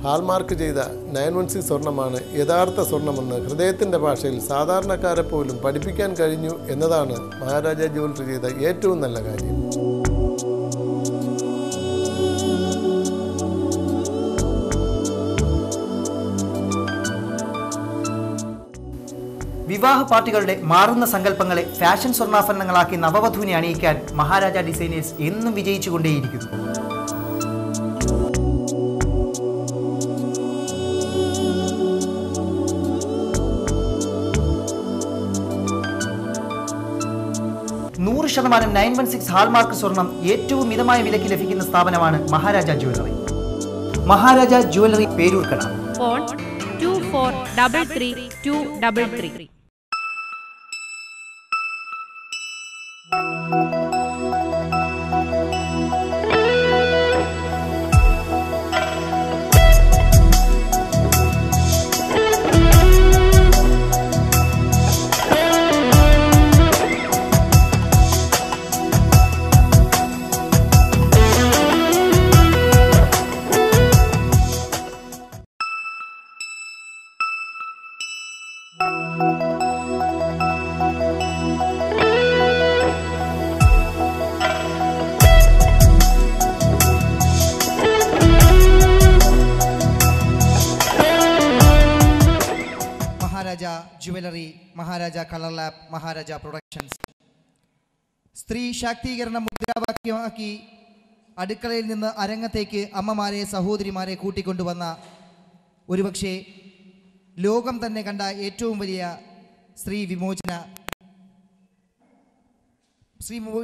Hallmark ചെയ്ത 916 സ്വർണ്ണമാണ് യഥാർത്ഥ സ്വർണ്ണമെന്ന് ഹൃദയത്തിൻ്റെ ഭാഷയിൽ സാധാരണക്കാരെ പോലും പഠിപ്പിക്കാൻ കഴിഞ്ഞു എന്നതാണ് മഹാരാജ ജ്വല്ലറി ചെയ്ത ഏറ്റവും നല്ല കാര്യം. വിവാഹ പാർട്ടികളുടെ മാറുന്ന സങ്കല്പങ്ങളെ ഫാഷൻ സ്വർണ്ണാഭരണങ്ങളാക്കി നവവധുവിനെ അണിയിക്കാൻ മഹാരാജ ഡിസൈനേഴ്സ് എന്നും വിജയിച്ചുകൊണ്ടേയിരിക്കുന്നു. ശതമാനം 916 ഹാൾമാർക്ക് സ്വർണം ഏറ്റവും മിതമായ വിലയ്ക്ക് ലഭിക്കുന്ന സ്ഥാപനമാണ് Maharaja jewellery. Maharaja jewellery Peroorkada. Phone 24333233. Maharaja jewellery, Maharaja colour lab, Maharaja productions. സ്ത്രീ ശാക്തീകരണം മുദ്രാവാക്യമാക്കി അടുക്കളയിൽ നിന്ന് അരങ്ങത്തേക്ക് അമ്മമാരെ, സഹോദരിമാരെ കൂട്ടിക്കൊണ്ടുവന്ന ഒരുപക്ഷെ ലോകം തന്നെ കണ്ട ഏറ്റവും വലിയ സ്ത്രീ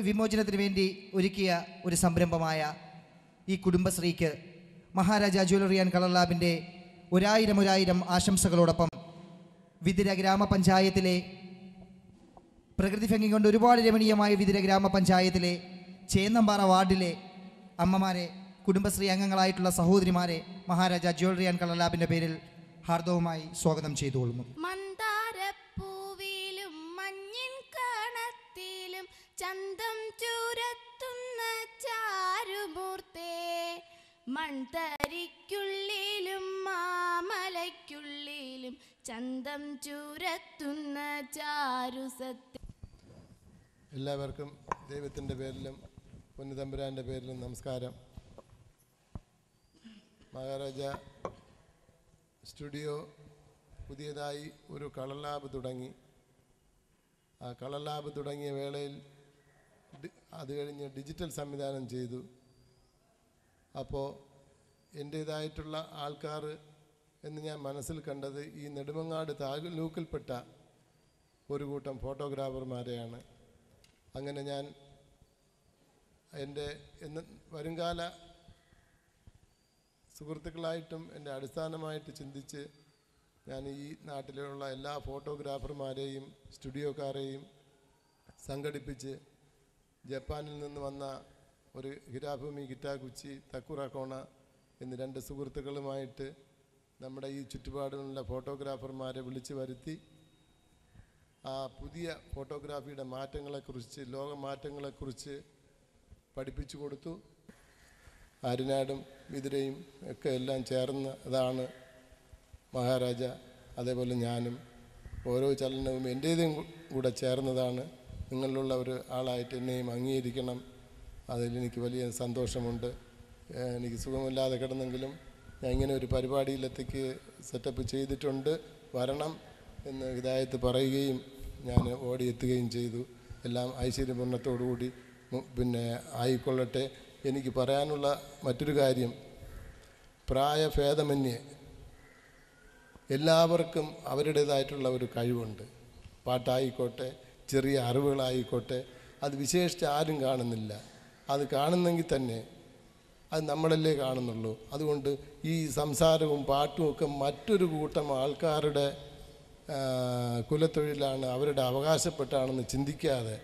വിമോചനത്തിന് വേണ്ടി ഒരുക്കിയ ഒരു സംരംഭമായ ഈ കുടുംബശ്രീക്ക് മഹാരാജ ജ്വല്ലറി ആൻഡ് കളർ ലാബിൻ്റെ ഒരായിരം ആശംസകളോടൊപ്പം വിതിര ഗ്രാമപഞ്ചായത്തിലെ പ്രകൃതി ഭംഗി കൊണ്ട് ഒരുപാട് രമണീയമായ വിതിര ഗ്രാമപഞ്ചായത്തിലെ ചേന്നമ്പാറ വാർഡിലെ അമ്മമാരെ, കുടുംബശ്രീ അംഗങ്ങളായിട്ടുള്ള സഹോദരിമാരെ മഹാരാജ ജ്വല്ലറി ആൻഡ് കളർ ലാബിൻ്റെ പേരിൽ ഹാർദവുമായി സ്വാഗതം ചെയ്തുകൊള്ളുന്നു. മന്ദാരപ്പൂവിലും മഞ്ഞിൻ കണത്തിലും ചന്തം ചൂരത്തുന്ന ചാരുമൂർത്തേ, മൺതരിക്കുള്ളിലും മാമലയ്ക്കുള്ളിലും ചന്തം ചൂരത്തുന്ന ചാരുസത്യ. എല്ലാവർക്കും ദൈവത്തിൻ്റെ പേരിലും പൊന്നുതമ്പുരാൻ്റെ പേരിലും നമസ്കാരം. മഹാരാജ സ്റ്റുഡിയോ പുതിയതായി ഒരു കളർ ലാബ് തുടങ്ങി. ആ കളർ ലാബ് തുടങ്ങിയ വേളയിൽ അത് കഴിഞ്ഞ് ഡിജിറ്റൽ സംവിധാനം ചെയ്തു. അപ്പോൾ എൻ്റേതായിട്ടുള്ള ആൾക്കാർ എന്ന് ഞാൻ മനസ്സിൽ കണ്ടത് ഈ നെടുമങ്ങാട് താലൂക്കിൽപ്പെട്ട ഒരു കൂട്ടം ഫോട്ടോഗ്രാഫർമാരെയാണ്. അങ്ങനെ ഞാൻ എൻ്റെ വരുംകാല സുഹൃത്തുക്കളായിട്ടും എൻ്റെ അടിസ്ഥാനമായിട്ട് ചിന്തിച്ച് ഞാൻ ഈ നാട്ടിലുള്ള എല്ലാ ഫോട്ടോഗ്രാഫർമാരെയും സ്റ്റുഡിയോക്കാരെയും സംഘടിപ്പിച്ച് ജപ്പാനിൽ നിന്ന് വന്ന ഒരു ഹിരാഭൂമി ഗിറ്റാകുച്ചി തക്കുറക്കോണ എന്നീ 2 സുഹൃത്തുക്കളുമായിട്ട് നമ്മുടെ ഈ ചുറ്റുപാടിലുള്ള ഫോട്ടോഗ്രാഫർമാരെ വിളിച്ചു വരുത്തി ആ പുതിയ ഫോട്ടോഗ്രാഫിയുടെ മാറ്റങ്ങളെക്കുറിച്ച്, ലോകമാറ്റങ്ങളെക്കുറിച്ച് പഠിപ്പിച്ചു കൊടുത്തു. ആര്യനാടും വിതുരയും ഒക്കെ എല്ലാം ചേർന്നതാണ് മഹാരാജ. അതേപോലെ ഞാനും ഓരോ ചലനവും എൻ്റേതും കൂടെ ചേർന്നതാണ്. നിങ്ങളിലുള്ള ഒരു ആളായിട്ട് എന്നെയും അംഗീകരിക്കണം. അതിലെനിക്ക് വലിയ സന്തോഷമുണ്ട്. എനിക്ക് സുഖമില്ലാതെ കിടന്നെങ്കിലും ഞാൻ ഇങ്ങനെ ഒരു പരിപാടിയിലെത്തേക്ക് സെറ്റപ്പ് ചെയ്തിട്ടുണ്ട്, വരണം എന്ന് ഹിദായത്ത് പറയുകയും ഞാൻ ഓടിയെത്തുകയും ചെയ്തു. എല്ലാം ഐശ്വര്യപൂർണ്ണത്തോടുകൂടി പിന്നെ ആയിക്കൊള്ളട്ടെ. എനിക്ക് പറയാനുള്ള മറ്റൊരു കാര്യം, പ്രായഭേദമന്യേ എല്ലാവർക്കും അവരുടേതായിട്ടുള്ള ഒരു കഴിവുണ്ട്. പാട്ടായിക്കോട്ടെ, ചെറിയ അറിവുകളായിക്കോട്ടെ, അത് വിശേഷിച്ച് ആരും കാണുന്നില്ല. അത് കാണുന്നെങ്കിൽ തന്നെ അത് നമ്മളല്ലേ കാണുന്നുള്ളൂ. അതുകൊണ്ട് ഈ സംസാരവും പാട്ടും ഒക്കെ മറ്റൊരു കൂട്ടം ആൾക്കാരുടെ കുലത്തൊഴിലാണ്, അവരുടെ അവകാശപ്പെട്ടാണെന്ന് ചിന്തിക്കാതെ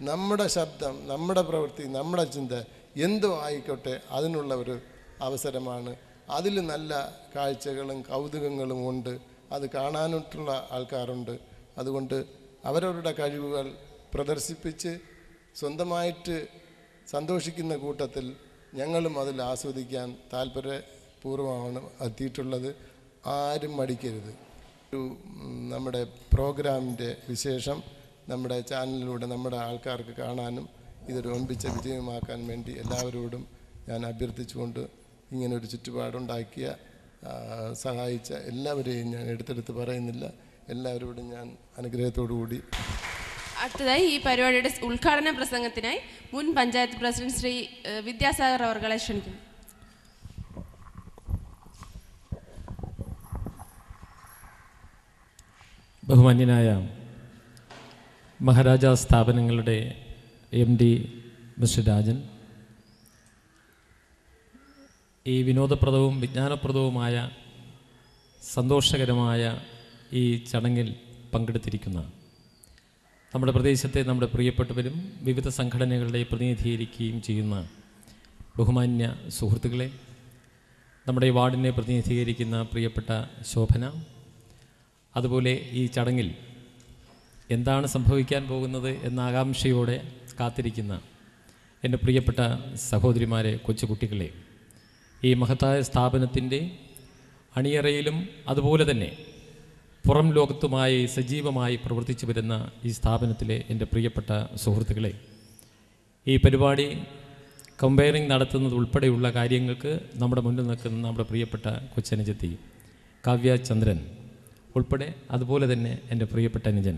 നമ്മുടെ ശബ്ദം, നമ്മുടെ പ്രവൃത്തി, നമ്മുടെ ചിന്ത എന്തോ ആയിക്കോട്ടെ അതിനുള്ള ഒരു അവസരമാണ്. അതിൽ നല്ല കാഴ്ചകളും കൗതുകങ്ങളും ഉണ്ട്. അത് കാണാനായിട്ടുള്ള ആൾക്കാരുണ്ട്. അതുകൊണ്ട് അവരവരുടെ കഴിവുകൾ പ്രദർശിപ്പിച്ച് സ്വന്തമായിട്ട് സന്തോഷിക്കുന്ന കൂട്ടത്തിൽ ഞങ്ങളും അതിൽ ആസ്വദിക്കാൻ താല്പര്യപൂർവ്വമാണ് എത്തിയിട്ടുള്ളത്. ആരും മടിക്കരുത്. നമ്മുടെ പ്രോഗ്രാമിൻ്റെ വിശേഷം നമ്മുടെ ചാനലിലൂടെ നമ്മുടെ ആൾക്കാർക്ക് കാണാനും ഇതൊരു ഒൻപിച്ച വിജയമാക്കാൻ വേണ്ടി എല്ലാവരോടും ഞാൻ അഭ്യർത്ഥിച്ചുകൊണ്ട് ഇങ്ങനൊരു ചുറ്റുപാടുണ്ടാക്കിയ സഹായിച്ച എല്ലാവരെയും ഞാൻ എടുത്തെടുത്ത് പറയുന്നില്ല. എല്ലാവരോടും ഞാൻ അനുഗ്രഹത്തോടു കൂടി. അടുത്തതായി ഈ പരിപാടിയുടെ ഉദ്ഘാടന പ്രസംഗത്തിനായി മുൻ പഞ്ചായത്ത് പ്രസിഡന്റ് ശ്രീ വിദ്യാസാഗർ അവർകളെ ക്ഷണിക്കുന്നു. ബഹുമാന്യനായ മഹാരാജാ സ്ഥാപനങ്ങളുടെ MD മിസ്റ്റർ രാജൻ, ഈ വിനോദപ്രദവും വിജ്ഞാനപ്രദവുമായ സന്തോഷകരമായ ഈ ചടങ്ങിൽ പങ്കെടുത്തിരിക്കുന്ന നമ്മുടെ പ്രദേശത്തെ നമ്മുടെ പ്രിയപ്പെട്ടവരും വിവിധ സംഘടനകളെ പ്രതിനിധീകരിക്കുകയും ചെയ്യുന്ന ബഹുമാന്യ സുഹൃത്തുക്കളെ, നമ്മുടെ വാർഡിനെ പ്രതിനിധീകരിക്കുന്ന പ്രിയപ്പെട്ട ശോഭന, അതുപോലെ ഈ ചടങ്ങിൽ എന്താണ് സംഭവിക്കാൻ പോകുന്നത് എന്ന ആകാംക്ഷയോടെ കാത്തിരിക്കുന്ന എൻ്റെ പ്രിയപ്പെട്ട സഹോദരിമാരെ, കൊച്ചുകുട്ടികളെ, ഈ മഹത്തായ സ്ഥാപനത്തിൻ്റെ അണിയറയിലും അതുപോലെ തന്നെ പുറം ലോകത്തുമായി സജീവമായി പ്രവർത്തിച്ചു വരുന്ന ഈ സ്ഥാപനത്തിലെ എൻ്റെ പ്രിയപ്പെട്ട സുഹൃത്തുക്കളെ, ഈ പരിപാടി കമ്പയറിംഗ് നടത്തുന്നത് ഉൾപ്പെടെയുള്ള കാര്യങ്ങൾക്ക് നമ്മുടെ മുന്നിൽ നിൽക്കുന്ന നമ്മുടെ പ്രിയപ്പെട്ട കൊച്ചനുജത്തി കാവ്യ ചന്ദ്രൻ ഉൾപ്പെടെ, അതുപോലെ തന്നെ എൻ്റെ പ്രിയപ്പെട്ട അനുജൻ,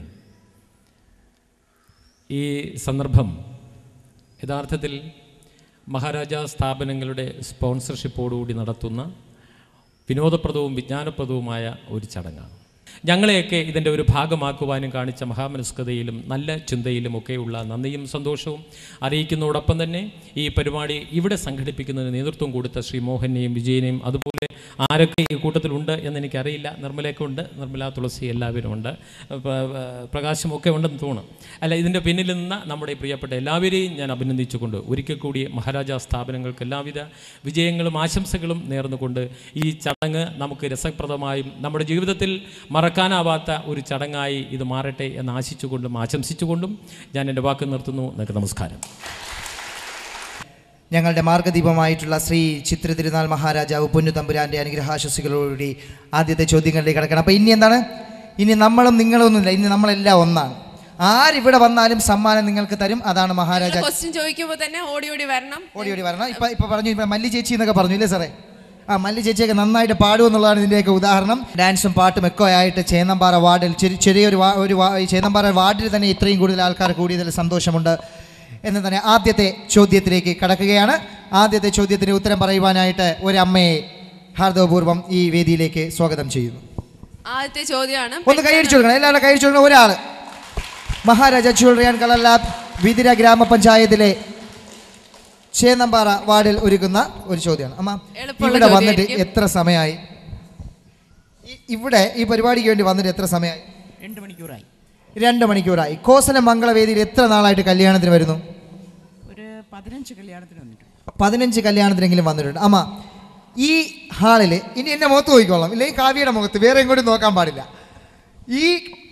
ഈ സന്ദർഭം യഥാർത്ഥത്തിൽ മഹാരാജാ സ്ഥാപനങ്ങളുടെ സ്പോൺസർഷിപ്പോടുകൂടി നടത്തുന്ന വിനോദപ്രദവും വിജ്ഞാനപ്രദവുമായ ഒരു ചടങ്ങാണ്. ഞങ്ങളെയൊക്കെ ഇതിൻ്റെ ഒരു ഭാഗമാക്കുവാനും കാണിച്ച മഹാമനസ്കതയിലും നല്ല ചിന്തയിലും ഒക്കെയുള്ള നന്ദിയും സന്തോഷവും അറിയിക്കുന്നതോടൊപ്പം തന്നെ ഈ പരിപാടി ഇവിടെ സംഘടിപ്പിക്കുന്നതിന് നേതൃത്വം കൊടുത്ത ശ്രീ മോഹനെയും വിജയനെയും, അതുപോലെ ആരൊക്കെ ഈ കൂട്ടത്തിലുണ്ട് എന്നെനിക്കറിയില്ല, നിർമ്മലയൊക്കെ ഉണ്ട്, നിർമ്മല, തുളസി, എല്ലാവരും ഉണ്ട്, പ്രകാശമൊക്കെ ഉണ്ടെന്ന് തോന്നുന്നു. അല്ല, ഇതിൻ്റെ പിന്നിൽ നിന്ന നമ്മുടെ പ്രിയപ്പെട്ട എല്ലാവരെയും ഞാൻ അഭിനന്ദിച്ചുകൊണ്ട് ഒരിക്കൽ കൂടി മഹാരാജാ സ്ഥാപനങ്ങൾക്ക് എല്ലാവിധ വിജയങ്ങളും ആശംസകളും നേർന്നുകൊണ്ട് ഈ ചടങ്ങ് നമുക്ക് രസപ്രദമായും നമ്മുടെ ജീവിതത്തിൽ മറക്കാനാവാത്ത ഒരു ചടങ്ങായി ഇത് മാറട്ടെ എന്ന് ആശിച്ചുകൊണ്ടും ആശംസിച്ചുകൊണ്ടും ഞാൻ എൻ്റെ വാക്ക് നിർത്തുന്നു. നിങ്ങൾക്ക് നമസ്കാരം. ഞങ്ങളുടെ മാർഗ്ഗദീപമായിട്ടുള്ള ശ്രീ ചിത്ര തിരുനാൾ മഹാരാജാവ് പൊന്നുതമ്പുരാൻ്റെ അനുഗ്രഹാശസ്സുകളോടുകൂടി ആദ്യത്തെ ചോദ്യങ്ങളിലേക്ക് കടക്കണം. അപ്പോൾ ഇനി എന്താണ്? ഇനി നമ്മളും നിങ്ങളൊന്നുമില്ല, ഇനി നമ്മളെല്ലാം ഒന്നാണ്. ആരിവിടെ വന്നാലും സമ്മാനം നിങ്ങൾക്ക് തരും. അതാണ് മഹാരാജാ. ക്വസ്റ്റ്യൻ ചോദിക്കുമ്പോൾ തന്നെ ഓടി വരണം. ഇപ്പൊ പറഞ്ഞു, ഇപ്പൊ മല്ലി ചേച്ചി എന്നൊക്കെ പറഞ്ഞു ഇല്ലേ സാറേ? മല്ലി ചേച്ചിയൊക്കെ നന്നായിട്ട് പാടുമെന്നുള്ളതാണ് ഇതിൻ്റെയൊക്കെ ഉദാഹരണം. ഡാൻസും പാട്ടും ഒക്കെ ആയിട്ട് ചേന്നമ്പാറ വാർഡിൽ ചെറിയൊരു ചേന്നമ്പാറ വാർഡിൽ തന്നെ ഇത്രയും കൂടുതൽ ആൾക്കാർ കൂടിയതിൽ സന്തോഷമുണ്ട് എന്ന് തന്നെ ആദ്യത്തെ ചോദ്യത്തിലേക്ക് കടക്കുകയാണ്. ആദ്യത്തെ ചോദ്യത്തിന് ഉത്തരം പറയുവാനായിട്ട് ഒരമ്മയെ ഹാർദവപൂർവ്വം ഈ വേദിയിലേക്ക് സ്വാഗതം ചെയ്യുന്നു. ആദ്യത്തെ ചോദ്യമാണ്, ഒന്ന് കൈയടിച്ചു കൊടുക്കണം, എല്ലാവരും കൈയടിച്ചു കൊടുക്കണം. ഒരാൾ Maharaja jewellery and colour lab Vithura ഗ്രാമപഞ്ചായത്തിലെ ചേന്നമ്പാറ വാർഡിൽ ഒരുക്കുന്ന ഒരു ചോദ്യമാണ്. അമ്മ, ഇവിടെ വന്നിട്ട് എത്ര സമയമായി? ഇവിടെ ഈ പരിപാടിക്ക് വേണ്ടി വന്നിട്ട് എത്ര സമയമായി? 2 മണിക്കൂറായി. 2 മണിക്കൂറായി. കോസല മംഗളവേദിയിൽ എത്ര നാളായിട്ട് കല്യാണത്തിന് വരുന്നു? ഒരു 15 കല്യാണത്തിന് വന്നിട്ടുണ്ട്. 15 കല്യാണത്തിനെങ്കിലും വന്നിട്ടുണ്ട്. അമ്മ, ഈ ഹാളിൽ ഇനി എന്നെ മുഖത്ത് നോക്കിക്കോളാം, ഇല്ലെങ്കിൽ കാവ്യയുടെ മുഖത്ത്, വേറെ എങ്ങോട്ടും നോക്കാൻ പാടില്ല. ഈ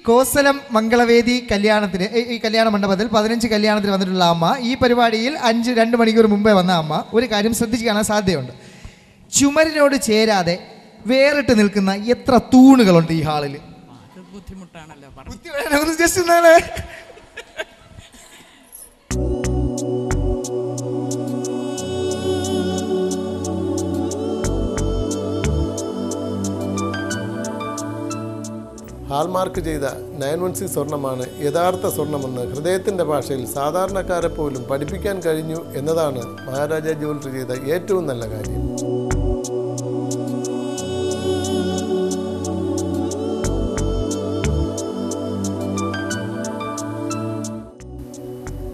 കോസലം മംഗളവേദി കല്യാണത്തിന്, ഈ കല്യാണ മണ്ഡപത്തിൽ 15 കല്യാണത്തിന് വന്നിട്ടുള്ള അമ്മ ഈ പരിപാടിയിൽ 2 മണിക്കൂർ മുമ്പേ വന്ന അമ്മ ഒരു കാര്യം ശ്രദ്ധിച്ച് കാണാൻ സാധ്യതയുണ്ട്. ചുമരിനോട് ചേരാതെ വേറിട്ട് നിൽക്കുന്ന എത്ര തൂണുകളുണ്ട് ഈ ഹാളിൽ? ബുദ്ധിമുട്ടാണല്ലോ. ജസ്റ്റ് എന്താണ് ഹാൾമാർക്ക് ചെയ്ത 916 സ്വർണ്ണമാണ് യഥാർത്ഥ സ്വർണ്ണമെന്ന് ഹൃദയത്തിൻ്റെ ഭാഷയിൽ സാധാരണക്കാരെ പോലും പഠിപ്പിക്കാൻ കഴിഞ്ഞു എന്നതാണ് മഹാരാജ ജ്വല്ലറി ചെയ്ത ഏറ്റവും നല്ല കാര്യം.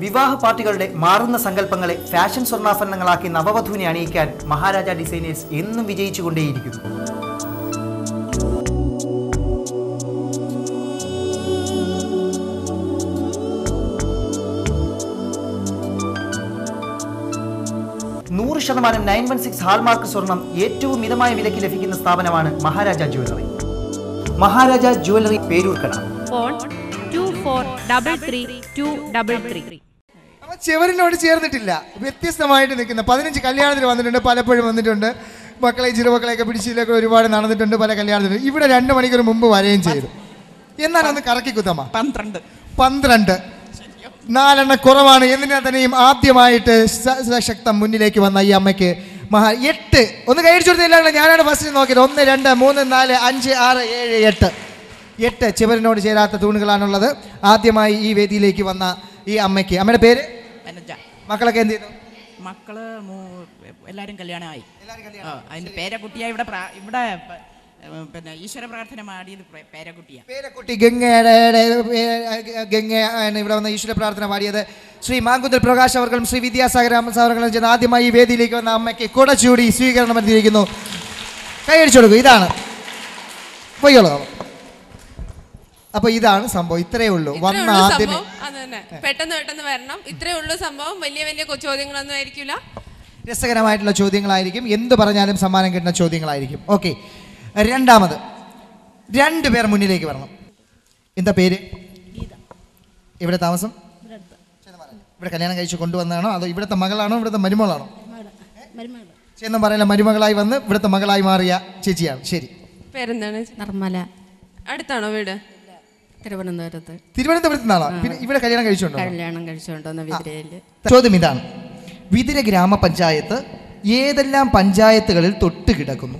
വിവാഹ പാർട്ടികളുടെ മാറുന്ന സങ്കല്പങ്ങളെ ഫാഷൻ സ്വർണ്ണാഭരണങ്ങളാക്കി നവവധുവിനെ അണിയിക്കാൻ മഹാരാജ ഡിസൈനേഴ്സ് എന്നും വിജയിച്ചുകൊണ്ടേയിരിക്കുന്നു. ശതമാനം 916 ഹാൾമാർക്ക് സ്വർണം ഏറ്റവും മിതമായ വിലയ്ക്ക് ലഭിക്കുന്ന സ്ഥാപനമാണ് Maharaja jewellery. Maharaja jewellery, Peroorkada. Phone 933233. ചെവരിനോട് ചേർന്നിട്ടില്ല, വ്യത്യസ്തമായിട്ട് നിൽക്കുന്ന 15 കല്യാണത്തിന് വന്നിട്ടുണ്ട്, പലപ്പോഴും വന്നിട്ടുണ്ട്. മക്കളെ ചെറുമക്കളെയൊക്കെ പിടിച്ചില്ലൊക്കെ ഒരുപാട് നടന്നിട്ടുണ്ട് പല കല്യാണത്തിന്. ഇവിടെ 2 മണിക്കൂർ മുമ്പ് വരികയും ചെയ്തു. എന്നാലും ഒന്ന് കറക്കി കുത്തമ്മ. 12 4 കുറവാണ്. എന്നിനാ തന്നെയും ആദ്യമായിട്ട് സശക്തം മുന്നിലേക്ക് വന്ന ഈ അമ്മയ്ക്ക് 8 ഒന്ന് കൈയടിച്ചു കൊടുത്തില്ല. ഞാനാണ് ഫസ്റ്റ് നോക്കിയത്. 1 2 3 4 5 6 7 8 ചെവരിനോട് ചേരാത്ത തൂണുകളാണുള്ളത്. ആദ്യമായി ഈ വേദിയിലേക്ക് വന്ന ഈ അമ്മയ്ക്ക്, അമ്മയുടെ പേര്? മക്കളൊക്കെ എന്ത് ചെയ്യുന്നു? മക്കള് എല്ലാവരും കല്യാണമായി. അതിന്റെ പേരക്കുട്ടിയായി ഇവിടെ പിന്നെ ഈശ്വര പ്രാർത്ഥന പാടിയത് പേരക്കുട്ടി ഗംഗയാണ് ഇവിടെ വന്ന ഈശ്വര പ്രാർത്ഥന പാടിയത്. ശ്രീ മാങ്കുന്തൽ പ്രകാശ് അവർക്കും ശ്രീ വിദ്യാസാഗർ അവർക്കും ചെന്ന് ആദ്യമായി ഈ വേദിയിലേക്ക് വന്ന അമ്മയ്ക്ക് കുടച്ചൂടി സ്വീകരണം എത്തിയിരിക്കുന്നു. കൈയടിച്ചു കൊടുക്കും. ഇതാണ് പോയോളൂ. അപ്പൊ ഇതാണ് സംഭവം. ഇത്രയേ ഉള്ളൂ. വന്ന ആദ്യമേ പെട്ടെന്ന് വരണം. ഇത്രയേ ഉള്ളൂ സംഭവം. വലിയ ചോദ്യങ്ങളൊന്നും ആയിരിക്കില്ല. രസകരമായിട്ടുള്ള ചോദ്യങ്ങളായിരിക്കും. എന്ത് പറഞ്ഞാലും സമ്മാനം കിട്ടുന്ന ചോദ്യങ്ങളായിരിക്കും. ഓക്കെ, രണ്ടാമത് 2 പേർ മുന്നിലേക്ക് വരണം. എന്താ പേര്? ഇവിടെ താമസം? ഇവിടെ കല്യാണം കഴിച്ച് കൊണ്ടുവന്നതാണോ അതോ ഇവിടുത്തെ മകളാണോ ഇവിടുത്തെ മരുമകളാണോ? ചേന്നും പറയില്ല, മരുമകളായി വന്ന് ഇവിടുത്തെ മകളായി മാറിയ ചേച്ചിയാണ്. ശരി, പേരെന്താണ്? നിർമ്മല. അടുത്താണോ വീട്? തിരുവനന്തപുരത്ത് നിന്നാണോ? പിന്നെ ഇവിടെ കല്യാണം കഴിച്ചുകൊണ്ടോ? കല്യാണം കഴിച്ചുകൊണ്ടോ വിതിരയില്. ചോദ്യം ഇതാണ്: വിതിര ഗ്രാമപഞ്ചായത്ത് ഏതെല്ലാം പഞ്ചായത്തുകളിൽ തൊട്ട് കിടക്കുന്നു?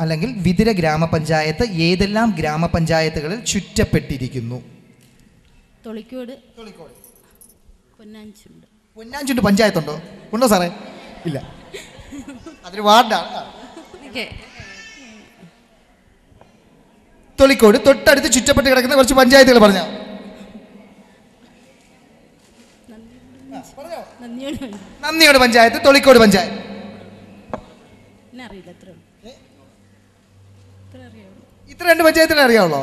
അല്ലെങ്കിൽ വിതിര ഗ്രാമപഞ്ചായത്ത് ഏതെല്ലാം ഗ്രാമപഞ്ചായത്തുകളിൽ ചുറ്റപ്പെട്ടിരിക്കുന്നു? തൊളിക്കോട്, പൊന്നാഞ്ചുണ്ട് പഞ്ചായത്തുണ്ടോ? ഉണ്ടോ സാറേ? ഇല്ല, അതൊരു വാർഡാണ്. തൊളിക്കോട് തൊട്ടടുത്ത് ചുറ്റപ്പെട്ട് കിടക്കുന്ന കുറച്ച് പഞ്ചായത്തുകൾ പറഞ്ഞോ. നന്ദിയോട് പഞ്ചായത്ത്, തൊളിക്കോട് പഞ്ചായത്ത്. ഇത്ര 2 പഞ്ചായത്തുകളെ അറിയാവുള്ളോ?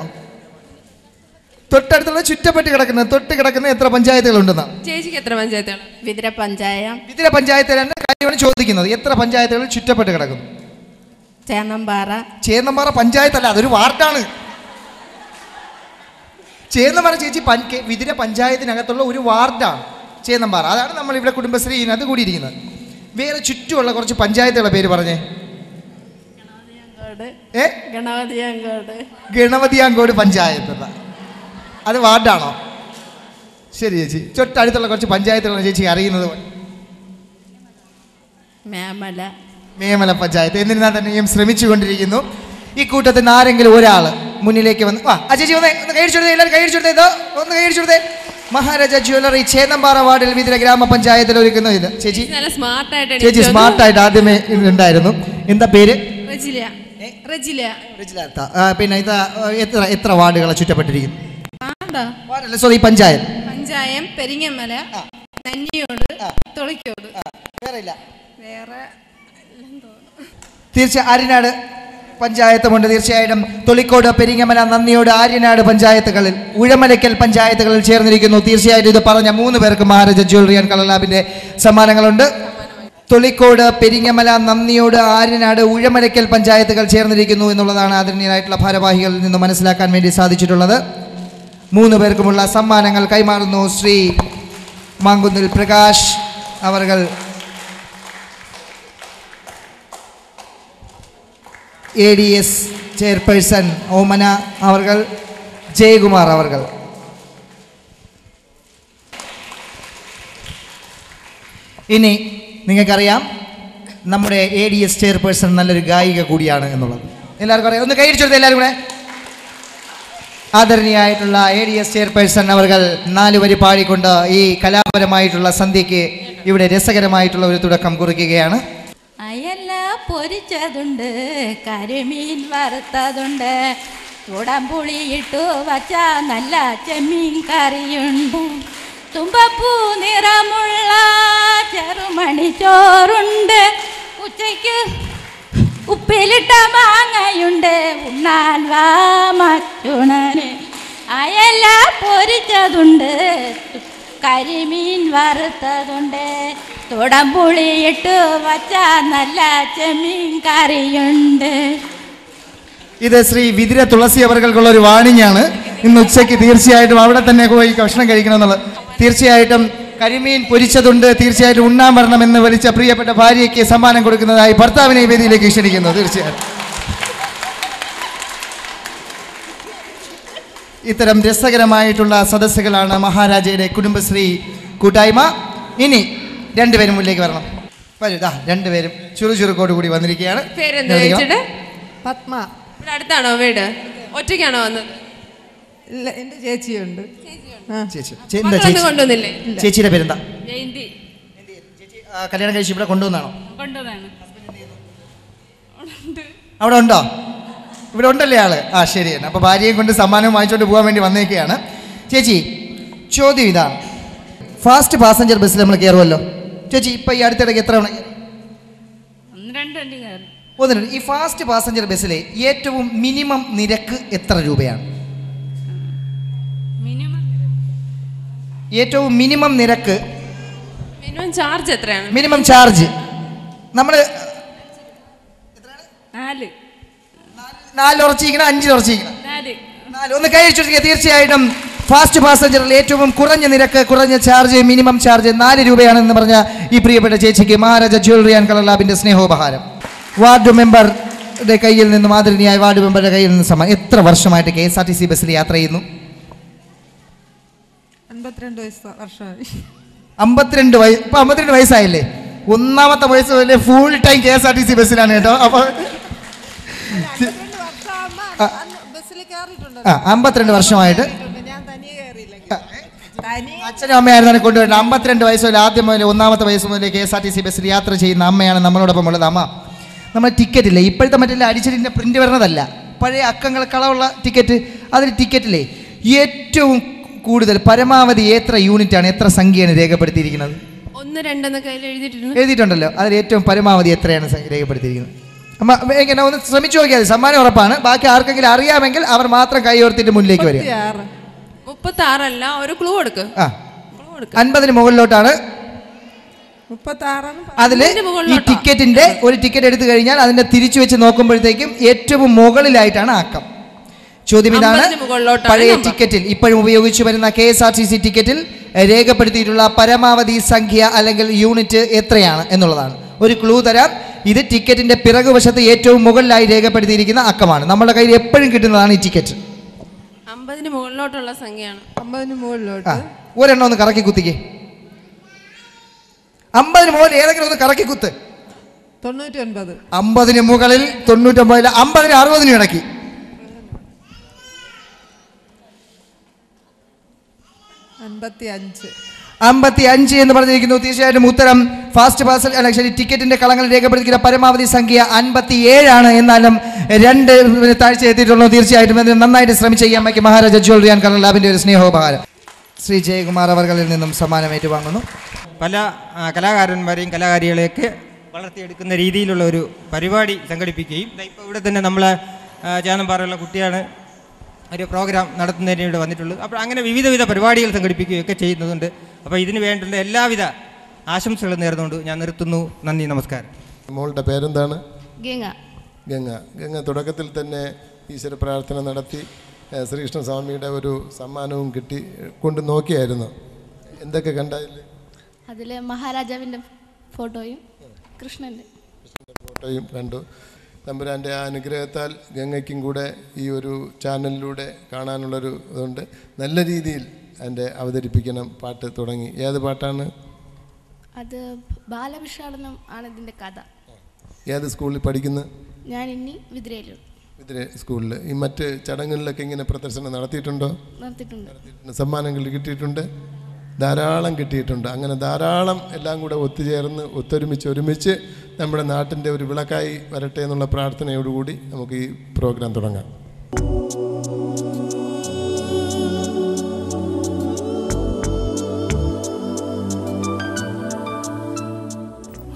തൊട്ടടുത്തുള്ള ചുറ്റപ്പെട്ട് കിടക്കുന്ന എത്ര പഞ്ചായത്തുകൾ ഉണ്ടെന്നാണ് ചേച്ചിക്ക്? എത്ര പഞ്ചായത്തുകൾ? വിതിര പഞ്ചായത്ത്. വിതിര പഞ്ചായത്തിലാണ് കാര്യമാണ് ചോദിക്കുന്നത്. എത്ര പഞ്ചായത്തുകൾ ചുറ്റപ്പെട്ട് കിടക്കുന്നു? ചേന്നമ്പാറ പഞ്ചായത്തല്ല, അതൊരു വാർഡാണ്. ചേന്നമ്പാറ ചേച്ചി വിതിര പഞ്ചായത്തിനകത്തുള്ള ഒരു വാർഡാണ് ചേന്നമ്പാറ. അതാണ് നമ്മൾ ഇവിടെ കുടുംബശ്രീ അത് കൂടിയിരിക്കുന്നത്. വേറെ ചുറ്റുമുള്ള കുറച്ച് പഞ്ചായത്തുകളുടെ പേര് പറഞ്ഞേ. ഗണപതിയാങ്കോട് പഞ്ചായത്ത്, അത് വാർഡാണോ? ശരി ചേച്ചി. തൊട്ടടുത്തുള്ള കുറച്ച് പഞ്ചായത്തുകളാണ് ചേച്ചി അറിയുന്നത്. മേമല പഞ്ചായത്ത്. എന്നിരുന്നാൽ തന്നെയും ശ്രമിച്ചുകൊണ്ടിരിക്കുന്നു. ഈ കൂട്ടത്തിൽ നിന്ന് ആരെങ്കിലും ഒരാൾ മുന്നിലേക്ക് വന്ന് ചേച്ചി ഒന്ന് കൈയടിച്ചെടുത്തേ. എല്ലാവരും കൈയടിച്ചെടുത്തേ. ഇതോ ഒന്ന് കൈയടിച്ചെടുത്തേ. മഹാരാജ ജ്വല്ലറി ചേന്നമ്പാറ വാർഡിൽ വിതിര ഗ്രാമപഞ്ചായത്തിൽ ഒരുക്കുന്നു ഇത്. ചേച്ചി സ്മാർട്ടായിട്ട് ആദ്യമേ ഉണ്ടായിരുന്നു. എന്താ പേര്? പിന്നെ ഇത് എത്ര വാർഡുകളെ ചുറ്റപ്പെട്ടിരിക്കുന്നു? സോറി, പഞ്ചായത്ത്. പെരിങ്ങമല, നന്നിയോട്, തൊളിക്കോട്. വേറെ തീർച്ചയായും ആര്യനാട് പഞ്ചായത്തുമുണ്ട്. തീർച്ചയായിട്ടും തൊളിക്കോട്, പെരിങ്ങമല, നന്ദിയോട്, ആര്യനാട് പഞ്ചായത്തുകളിൽ, ഉഴമലയ്ക്കൽ പഞ്ചായത്തുകളിൽ ചേർന്നിരിക്കുന്നു. തീർച്ചയായിട്ടും ഇത് പറഞ്ഞ 3 പേർക്ക് മഹാരാജ ജ്വല്ലറി ആൻഡ് കളർ ലാബിന്റെ സമ്മാനങ്ങളുണ്ട്. തൊളിക്കോട്, പെരിങ്ങമല, നന്ദിയോട്, ആര്യനാട്, ഉഴമലയ്ക്കൽ പഞ്ചായത്തുകൾ ചേർന്നിരിക്കുന്നു എന്നുള്ളതാണ് ആദരണീയരായിട്ടുള്ള ഭാരവാഹികളിൽ നിന്ന് മനസ്സിലാക്കാൻ വേണ്ടി സാധിച്ചിട്ടുള്ളത്. 3 പേർക്കുമുള്ള സമ്മാനങ്ങൾ കൈമാറുന്നു ശ്രീ മാങ്കുന്നിൽ പ്രകാശ് അവർകൾ, ADS ചെയർപേഴ്സൺ ഓമന അവർകൾ, ജയകുമാർ അവർകൾ. ഇനി നിങ്ങൾക്കറിയാം നമ്മുടെ ADS ചെയർപേഴ്സൺ നല്ലൊരു ഗായിക കൂടിയാണ് എന്നുള്ളത് എല്ലാവർക്കും അറിയാം. ഒന്ന് കൈയടിച്ചെടുത്ത് എല്ലാവരും കൂടെ. ആദരണീയായിട്ടുള്ള ADS ചെയർപേഴ്സൺ അവർകൾ 4 വരി പാടിക്കൊണ്ട് ഈ കലാപരമായിട്ടുള്ള സന്ധ്യയ്ക്ക് ഇവിടെ രസകരമായിട്ടുള്ള ഒരു തുടക്കം കുറിക്കുകയാണ്. അയല പൊരിച്ചതുണ്ട്, കരിമീൻ വറുത്തതുണ്ട്, ചൂടമ്പുളിയിട്ടു വച്ച നല്ല ചെമ്മീൻ കറിയുണ്ട്, തുമ്പപ്പൂ നിറമുള്ള ചെറുമണി ചോറുണ്ട്, ഉച്ചയ്ക്ക് ഉപ്പിലിട്ട മാങ്ങയുണ്ട്, ഉണ്ണാൻ വാ മച്ചുണന്. അയല പൊരിച്ചതുണ്ട്, കരിമീൻ വറുത്തതുണ്ട്, തുടമ്പുളിയിട്ട് വച്ച നല്ല ചെമ്മീൻ കറിയുണ്ട്. ഇത് ശ്രീ വിതിര തുളസി അവർക്കുള്ള ഒരു വാണിംഗ് ആണ്. ഇന്ന് ഉച്ചയ്ക്ക് തീർച്ചയായിട്ടും അവിടെ തന്നെ പോയി ഭക്ഷണം കഴിക്കണമെന്നുള്ളത്. തീർച്ചയായിട്ടും കരിമീൻ പൊരിച്ചതുണ്ട്, തീർച്ചയായിട്ടും ഉണ്ണാൻ വരണമെന്ന് വിളിച്ച പ്രിയപ്പെട്ട ഭാര്യയ്ക്ക് സമ്മാനം കൊടുക്കുന്നതായി ഭർത്താവിനെ വേദിയിലേക്ക് ക്ഷണിക്കുന്നു. തീർച്ചയായിട്ടും ഇത്തരം രസകരമായിട്ടുള്ള സദസ്സുകളാണ് മഹാരാജയുടെ കുടുംബശ്രീ കൂട്ടായ്മ. ഇനി രണ്ടുപേരും മുന്നിലേക്ക് വരണം. വരൂ, രണ്ടുപേരും ചുറുചുറുക്കോട് കൂടി വന്നിരിക്കുകയാണ്. പത്മ. ഇവിടെ അടുത്താണോ വീട്? ഒറ്റയ്ക്കാണോ വന്നത്? ഇല്ല, എൻ്റെ ചേച്ചിയുണ്ട്. കൊണ്ടുവന്നില്ലേ? ചേച്ചിയുടെ പേരെന്താ? ജയന്തി. കല്യാണം കഴിച്ച് ഇവിടെ കൊണ്ടുവന്നാണോ? കൊണ്ടുവന്നാണ്. അവിടെ ഉണ്ടോ? ഇവിടെ ഉണ്ടല്ലേ ആള്? ശരിയാണ്. അപ്പോൾ ഭാര്യയെ കൊണ്ട് സമ്മാനം വാങ്ങിച്ചുകൊണ്ട് പോകാൻ വേണ്ടി വന്നേക്കുകയാണ്. ചേച്ചി, ചോദ്യം ഇതാണ്. ഫാസ്റ്റ് പാസഞ്ചർ ബസ്സിൽ നമ്മൾ കയറുമല്ലോ. ചേച്ചി ഇപ്പം ഈ അടുത്തിടയ്ക്ക് എത്ര തവണ? ഒന്നിനും. ഈ ഫാസ്റ്റ് പാസഞ്ചർ ബസ്സിലെ ഏറ്റവും മിനിമം നിരക്ക് എത്ര രൂപയാണ്? ഏറ്റവും മിനിമം നിരക്ക്, മിനിമം ചാർജ് എത്രയാണ്? മിനിമം ചാർജ് നമ്മൾ 4 ഉറച്ചിരിക്കണം, 5 ഉറച്ചിരിക്കണം? 4. ഒന്ന് കൈ വെച്ചിരിക്കുക. തീർച്ചയായിട്ടും ഫാസ്റ്റ് പാസഞ്ചറിൽ ഏറ്റവും കുറഞ്ഞ നിരക്ക്, കുറഞ്ഞ ചാർജ്, മിനിമം ചാർജ് 4 രൂപയാണെന്ന് പറഞ്ഞ ഈ പ്രിയപ്പെട്ട ചേച്ചിക്ക് മഹാരാജ ജ്വല്ലറി ആൻഡ് കളർ ലാബിന്റെ സ്നേഹോപഹാരം. വാർഡ് മെമ്പറുടെ കയ്യിൽ നിന്നും, ആദരണീയായ വാർഡ് മെമ്പറുടെ കയ്യിൽ നിന്ന് സമ്മാനം. എത്ര വർഷമായിട്ട് KSRTC ബസ്സിൽ യാത്ര ചെയ്യുന്നു? 52 വർഷമായി. 52 വയസ്സ്. ഇപ്പൊ 52 വയസ്സായില്ലേ? ഒന്നാമത്തെ വയസ്സ് മുതലേ ഫുൾ ടൈം KSRTC ബസ്സിലാണ് കേട്ടോ. അപ്പൊ 52 വർഷമായിട്ട് അച്ഛനും അമ്മയായിരുന്നു കൊണ്ടുവരുന്നത്. 52 വയസ്സ് മുതൽ, ആദ്യം മുതൽ ഒന്നാമത്തെ വയസ്സ് മുതൽ KSRTC ബസ്സിൽ യാത്ര ചെയ്യുന്ന അമ്മയാണ് നമ്മളോടൊപ്പം ഉള്ളത്. അമ്മ, നമ്മൾ ടിക്കറ്റില്ലേ, ഇപ്പോഴത്തെ മറ്റേ അടിച്ചിട്ടിൻ്റെ പ്രിന്റ് വരുന്നതല്ല, പഴയ അക്കങ്ങൾ കളവുള്ള ടിക്കറ്റ്, അതിൽ ടിക്കറ്റില്ലേ ഏറ്റവും കൂടുതൽ പരമാവധി എത്ര യൂണിറ്റാണ്, എത്ര സംഖ്യയാണ് രേഖപ്പെടുത്തിയിരിക്കുന്നത്? 1, 2 കയ്യിൽ എഴുതിയിട്ടുണ്ടല്ലോ. അതിൽ ഏറ്റവും പരമാവധി എത്രയാണ് രേഖപ്പെടുത്തിയിരിക്കുന്നത്? അമ്മ എങ്ങനെ ഒന്ന് ശ്രമിച്ചു നോക്കിയാൽ സമ്മാനം ഉറപ്പാണ്. ബാക്കി ആർക്കെങ്കിലും അറിയാമെങ്കിൽ അവർ മാത്രം കൈ ഉയർത്തിയിട്ട് മുന്നിലേക്ക് വരിക. 36 അല്ല, ഒരു ക്ലൂ കൊടുക്ക്. 50 മുകളിലോട്ടാണ്. അതിൽ ഈ ടിക്കറ്റിന്റെ ഒരു ടിക്കറ്റ് എടുത്തു കഴിഞ്ഞാൽ അതിന്റെ തിരിച്ചു വെച്ച് നോക്കുമ്പോഴത്തേക്കും ഏറ്റവും മുകളിലായിട്ടാണ് അക്കം. ചോദ്യം ഇതാണ്, പഴയ ടിക്കറ്റിൽ ഇപ്പോഴും ഉപയോഗിച്ചു വരുന്ന KSRTC ടിക്കറ്റിൽ രേഖപ്പെടുത്തിയിട്ടുള്ള പരമാവധി സംഖ്യ അല്ലെങ്കിൽ യൂണിറ്റ് എത്രയാണ് എന്നുള്ളതാണ്. ഒരു ക്ലൂ തരാം. ഇത് ടിക്കറ്റിന്റെ പിറകുവശത്ത് ഏറ്റവും മുകളിലായി രേഖപ്പെടുത്തിയിരിക്കുന്ന അക്കമാണ്. നമ്മുടെ കയ്യിൽ എപ്പോഴും കിട്ടുന്നതാണ് ഈ ടിക്കറ്റ്. 50 മുകളിലോട്ടുള്ള സംഖ്യയാണ്. 50 മുകളിലോട്ട് ഒരെണ്ണം ഒന്ന് കറക്കി കുത്തിക്കേ. 50 മുകളിൽ ഏതെങ്കിലും ഒന്ന് കറക്കി കുത്ത്. 99. 50 മുകളിൽ 99, 50 60 ഇടയ്ക്ക്. 55 എന്ന് പറഞ്ഞിരിക്കുന്നു. തീർച്ചയായിട്ടും ഉത്തരം ഫാസ്റ്റ് പാസൽ അല്ല, ശരി, ടിക്കറ്റിന്റെ കളങ്ങളിൽ രേഖപ്പെടുത്തിക്കുന്ന പരമാവധി സംഖ്യ 57 ആണ്. എന്നാലും 2 താഴ്ച എത്തിയിട്ടുള്ളൂ. തീർച്ചയായിട്ടും അതിന് നന്നായിട്ട് ശ്രമിച്ച ഈ അമ്മയ്ക്ക് മഹാരാജ ജ്വല്ലറി ആൻഡ് കളർ ലാബിന്റെ ഒരു സ്നേഹോപഹാരം. ശ്രീ ജയകുമാർ അവർകളിൽ നിന്നും സമ്മാനം ഏറ്റുവാങ്ങുന്നു. പല കലാകാരന്മാരെയും കലാകാരികളെയൊക്കെ വളർത്തിയെടുക്കുന്ന രീതിയിലുള്ള ഒരു പരിപാടി സംഘടിപ്പിക്കുകയും ഇപ്പോൾ ഇവിടെ തന്നെ നമ്മളെ ചാനമ്പാറയുള്ള കുട്ടിയാണ് ഒരു പ്രോഗ്രാം നടത്തുന്നതിന് ഇവിടെ വന്നിട്ടുള്ളത്. അപ്പോൾ അങ്ങനെ വിവിധ പരിപാടികൾ സംഘടിപ്പിക്കുകയൊക്കെ ചെയ്യുന്നതുണ്ട്. അപ്പോൾ ഇതിന് വേണ്ടുന്ന എല്ലാവിധ ആശംസകളും നേർന്നുകൊണ്ട് ഞാൻ നിർത്തുന്നു. നന്ദി, നമസ്കാരം. മോളുടെ പേരെന്താണ്? ഗംഗ. ഗംഗ തുടക്കത്തിൽ തന്നെ ഈശ്വര പ്രാർത്ഥന നടത്തി ശ്രീകൃഷ്ണസ്വാമിയുടെ ഒരു സമ്മാനവും കൊണ്ട് നോക്കിയായിരുന്നു. എന്തൊക്കെ കണ്ടതിൽ? അതിൽ മഹാരാജാവിൻ്റെ ഫോട്ടോയും കൃഷ്ണൻ്റെ ഫോട്ടോയും കണ്ടു. തമ്പുരാൻ്റെ ആ അനുഗ്രഹത്താൽ ഗംഗയ്ക്കും കൂടെ ഈ ഒരു ചാനലിലൂടെ കാണാനുള്ളൊരു ഇതുണ്ട്. നല്ല രീതിയിൽ അതിൻ്റെ അവതരിപ്പിക്കണം. പാട്ട് തുടങ്ങി. ഏത് പാട്ടാണ്? അത് ബാലവിഷാടനം ആണ് ഇതിൻ്റെ കഥ. ഏത് സ്കൂളിൽ പഠിക്കുന്നു? ഞാൻ ഇനി വിദ്രയിലും. വിദ്ര സ്കൂളിൽ. ഈ മറ്റ് ചടങ്ങുകളിലൊക്കെ ഇങ്ങനെ പ്രദർശനം നടത്തിയിട്ടുണ്ടോ? നടത്തിയിട്ടുണ്ട്. സമ്മാനങ്ങൾ കിട്ടിയിട്ടുണ്ട്, ധാരാളം കിട്ടിയിട്ടുണ്ട്. അങ്ങനെ ധാരാളം എല്ലാം കൂടെ ഒത്തുചേർന്ന് ഒരുമിച്ച് നമ്മുടെ നാട്ടിൻ്റെ ഒരു വിളക്കായി വരട്ടെ എന്നുള്ള പ്രാർത്ഥനയോടുകൂടി നമുക്ക് ഈ പ്രോഗ്രാം തുടങ്ങാം.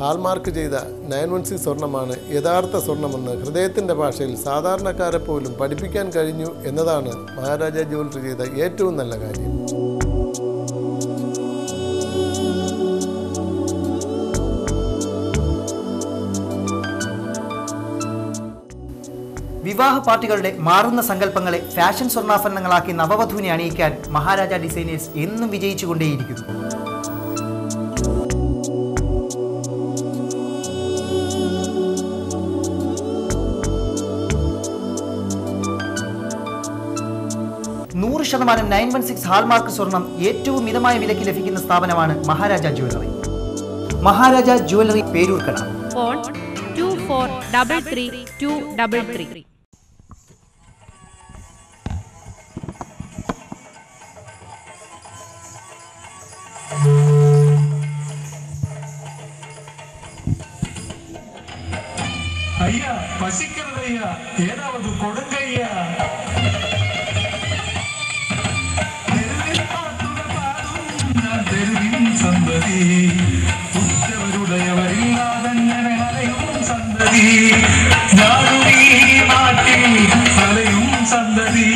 ഹാൾമാർക്ക് ചെയ്ത 916 സ്വർണ്ണമാണ് യഥാർത്ഥ സ്വർണ്ണമെന്ന് ഹൃദയത്തിൻ്റെ ഭാഷയിൽ സാധാരണക്കാരെ പോലും പഠിപ്പിക്കാൻ കഴിഞ്ഞു എന്നതാണ് മഹാരാജ ജ്വല്ലറി ചെയ്ത ഏറ്റവും നല്ല കാര്യം. വിവാഹ പാർട്ടികളുടെ മാറുന്ന സങ്കല്പങ്ങളെ ഫാഷൻ സ്വർണ്ണാഭരണങ്ങളാക്കി നവവധുവിനെ അണിയിക്കാൻ മഹാരാജ ഡിസൈനേഴ്സ് എന്നും വിജയിച്ചുകൊണ്ടേയിരിക്കുന്നു. നൂറ് ശതമാനം 916 ഹാൾമാർക്ക് സ്വർണം ഏറ്റവും മിതമായ വിലയ്ക്ക് ലഭിക്കുന്ന സ്ഥാപനമാണ് Maharaja jewellery. Maharaja jewellery Peroorkada. Phone 24333233. ஐயா பசிக்கிறது ஐயா, ஏதாவது கொடுங்க ஐயா. தெருவின் சந்ததி உற்றவருடையவரில்லாதങ്ങനെ அலையும் சந்ததி, நாடுனி நாட்டில் அலையும் சந்ததி.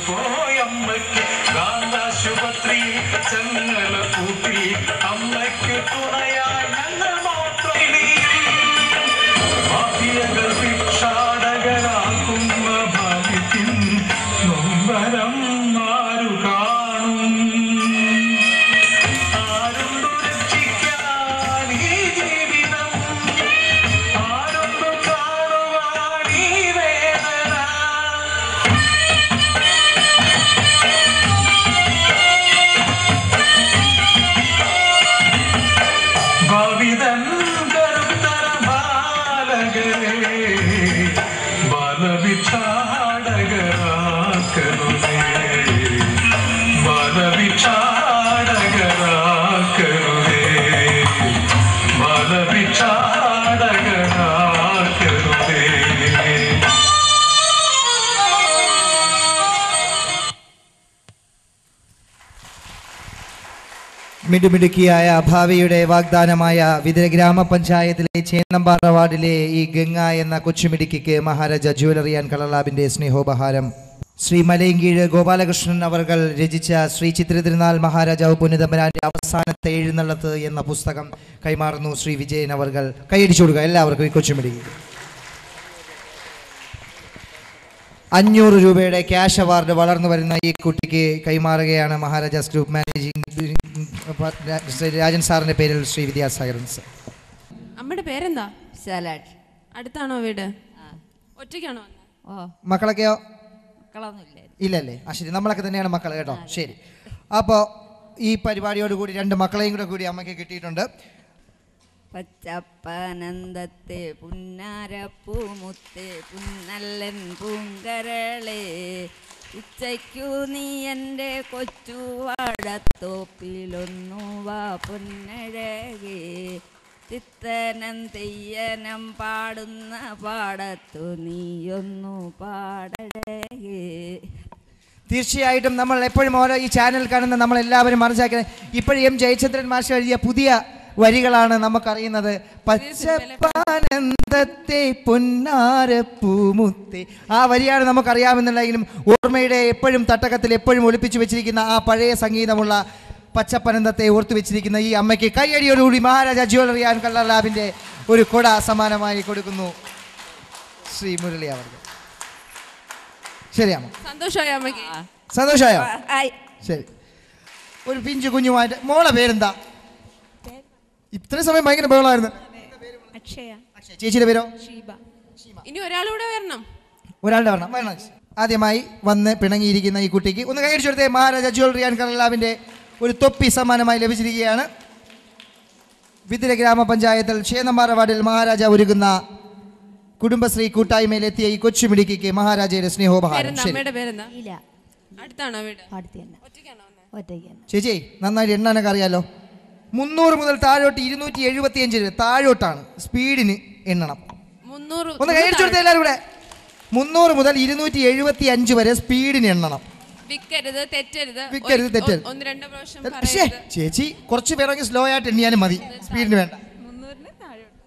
പോയമ്മയ്ക്ക് ഗാന്ധാശുപത്രി ചങ്ങല കൂട്ടി അമ്മയ്ക്ക് തുണയായി ഞങ്ങൾ മാത്രം. മാഫിയകൾ ഭിക്ഷാടകരാക്കുന്ന ഭാഗ്യത്തിൻ നൊമ്പരം ആരു കാണും? ആരുണ്ടു രക്ഷിക്കാൻ ഈ ജീവിതം, ആരുണ്ടു കാണുവാൻ ഈ വേദന? ഭാവിതൻ കരുത്തര ബാലകരെ ബാലഭിക്ഷാടകരാക്കരുതേ, ബാലഭിക്ഷാടകരാക്കരുതേ, ബാലഭിക്ഷാടകരാക്കരുതേ. മിടുമിടുക്കിയായ ഭാവിയുടെ വാഗ്ദാനമായ വിതുര ഗ്രാമപഞ്ചായത്തിലെ ചേന്നമ്പാറ വാർഡിലെ ഈ ഗംഗ എന്ന കൊച്ചുമിടുക്കിക്ക് മഹാരാജ ജ്വല്ലറി ആൻഡ് കളർ ലാബിന്റെ സ്നേഹോപഹാരം. ശ്രീ മലയങ്കീഴ് ഗോപാലകൃഷ്ണൻ അവർ രചിച്ച ശ്രീ ചിത്രതിരുനാൾ മഹാരാജാവ് പൊന്നുതമ്പരാന്റെ അവസാനത്തെ എഴുന്നള്ളത്ത് എന്ന പുസ്തകം കൈമാറുന്നു ശ്രീ വിജയൻ അവർ. കൈയടിച്ചു കൊടുക്കുക എല്ലാവർക്കും ഈ കൊച്ചുമിടുക്കി. 500 രൂപയുടെ ക്യാഷ് അവാർഡ് വളർന്നു വരുന്ന ഈ കുട്ടിക്ക് കൈമാറുകയാണ് മഹാരാജാസ് ഗ്രൂപ്പ് മാനേജിംഗ് രാജൻ സാറിന്റെ പേരിൽ ശ്രീ വിദ്യാസാഗരൻ സർ. അമ്മയുടെ പേരെന്താ? സലാഡ്. അടുത്താണോ വീട്? ഒറ്റയ്ക്കാണോ? മക്കളൊക്കെയോ? മക്കളൊന്നുമില്ല. ഇല്ലല്ലേ? ആ ശരി, നമ്മളൊക്കെ തന്നെയാണ് മക്കൾ കേട്ടോ. ശരി, അപ്പോൾ ഈ പരിപാടിയോട് കൂടി 2 മക്കളെയും കൂടി അമ്മയ്ക്ക് കിട്ടിയിട്ടുണ്ട്. പച്ചപ്പനന്ദത്തെ പുന്നാരപ്പൂമുത്തെ പുന്നല്ലൻ പൂങ്കരളെ ഉച്ചയ്ക്കു നീ എൻ്റെ കൊച്ചു വാഴത്തോപ്പിലൊന്നു വാ പൊന്നഴകേ ചിത്തനം തെയ്യനം പാടുന്ന പാടത്തു നീയൊന്നു പാടഴകേ. തീർച്ചയായിട്ടും നമ്മൾ എപ്പോഴും ഓരോ ഈ ചാനൽ കാണുന്ന നമ്മളെല്ലാവരും മനസ്സിലാക്കുന്നത് ഇപ്പോഴും എം ജയചന്ദ്രൻ മാഷ് എഴുതിയ പുതിയ വരികളാണ് നമുക്കറിയുന്നത്. പച്ചപ്പാനന്ദത്തെ പൊന്നാരപ്പൂമുത്തെ, ആ വരിയാണ് നമുക്കറിയാമെന്നുണ്ടെങ്കിലും ഓർമ്മയുടെ എപ്പോഴും തട്ടകത്തിൽ എപ്പോഴും ഒളിപ്പിച്ചു വെച്ചിരിക്കുന്ന ആ പഴയ സംഗീതമുള്ള പച്ചപ്പനന്ദത്തെ ഓർത്തു വെച്ചിരിക്കുന്ന ഈ അമ്മയ്ക്ക് കൈയടിയോടുകൂടി മഹാരാജ ജ്വല്ലറി ആൻഡ് കളർ ലാബിൻ്റെ ഒരു കൊട സമ്മാനമായി കൊടുക്കുന്നു ശ്രീ മുരളി അവർ. ശരിയാമോ? സന്തോഷമായോ അമ്മയ്ക്ക്? സന്തോഷമായോ? ശരി. ഒരു പിഞ്ചു കുഞ്ഞുമായിട്ട് മോളെ പേരെന്താ? ഇത്രയും സമയം ഭയങ്കര ബഹളമായിരുന്നു. അക്ഷയ. ചേച്ചിയുടെ പേരോ? ഇനി ഒരാളൂടെ വരണം. ഒരാളുടെ വരണം. ആദ്യമായി വന്ന് പിണങ്ങിയിരിക്കുന്ന ഈ കുട്ടിക്ക് ഒന്ന് കൈയടിച്ചു കൊടുത്തേ. മഹാരാജ ജ്വല്ലറി ആൻഡ് കളർലാബിൻ്റെ ഒരു തൊപ്പി സമ്മാനമായി ലഭിച്ചിരിക്കുകയാണ്. വിതുര ഗ്രാമപഞ്ചായത്തിൽ ചേന്നമ്പാറ വാർഡിൽ മഹാരാജ ഒരുക്കുന്ന കുടുംബശ്രീ കൂട്ടായ്മയിൽ എത്തിയ ഈ കൊച്ചുമിടിക്ക് മഹാരാജയുടെ സ്നേഹോപഹാരം. ചേച്ചി നന്നായിട്ട് എണ്ണാനൊക്കെ അറിയാലോ. 300 മുതൽ താഴോട്ട് 275 താഴോട്ടാണ് സ്പീഡിന് എണ്ണണം. ഒന്ന് കൈയടിച്ചു കൊടുത്തേ എല്ലാവരും കൂടെ. 300 മുതൽ 275 വരെ സ്പീഡിന് എണ്ണണം. ചേച്ചി കുറച്ച് പേരെങ്കിൽ സ്ലോ ആയിട്ട് എണ്ണിയാലും മതി, സ്പീഡിന് വേണ്ട.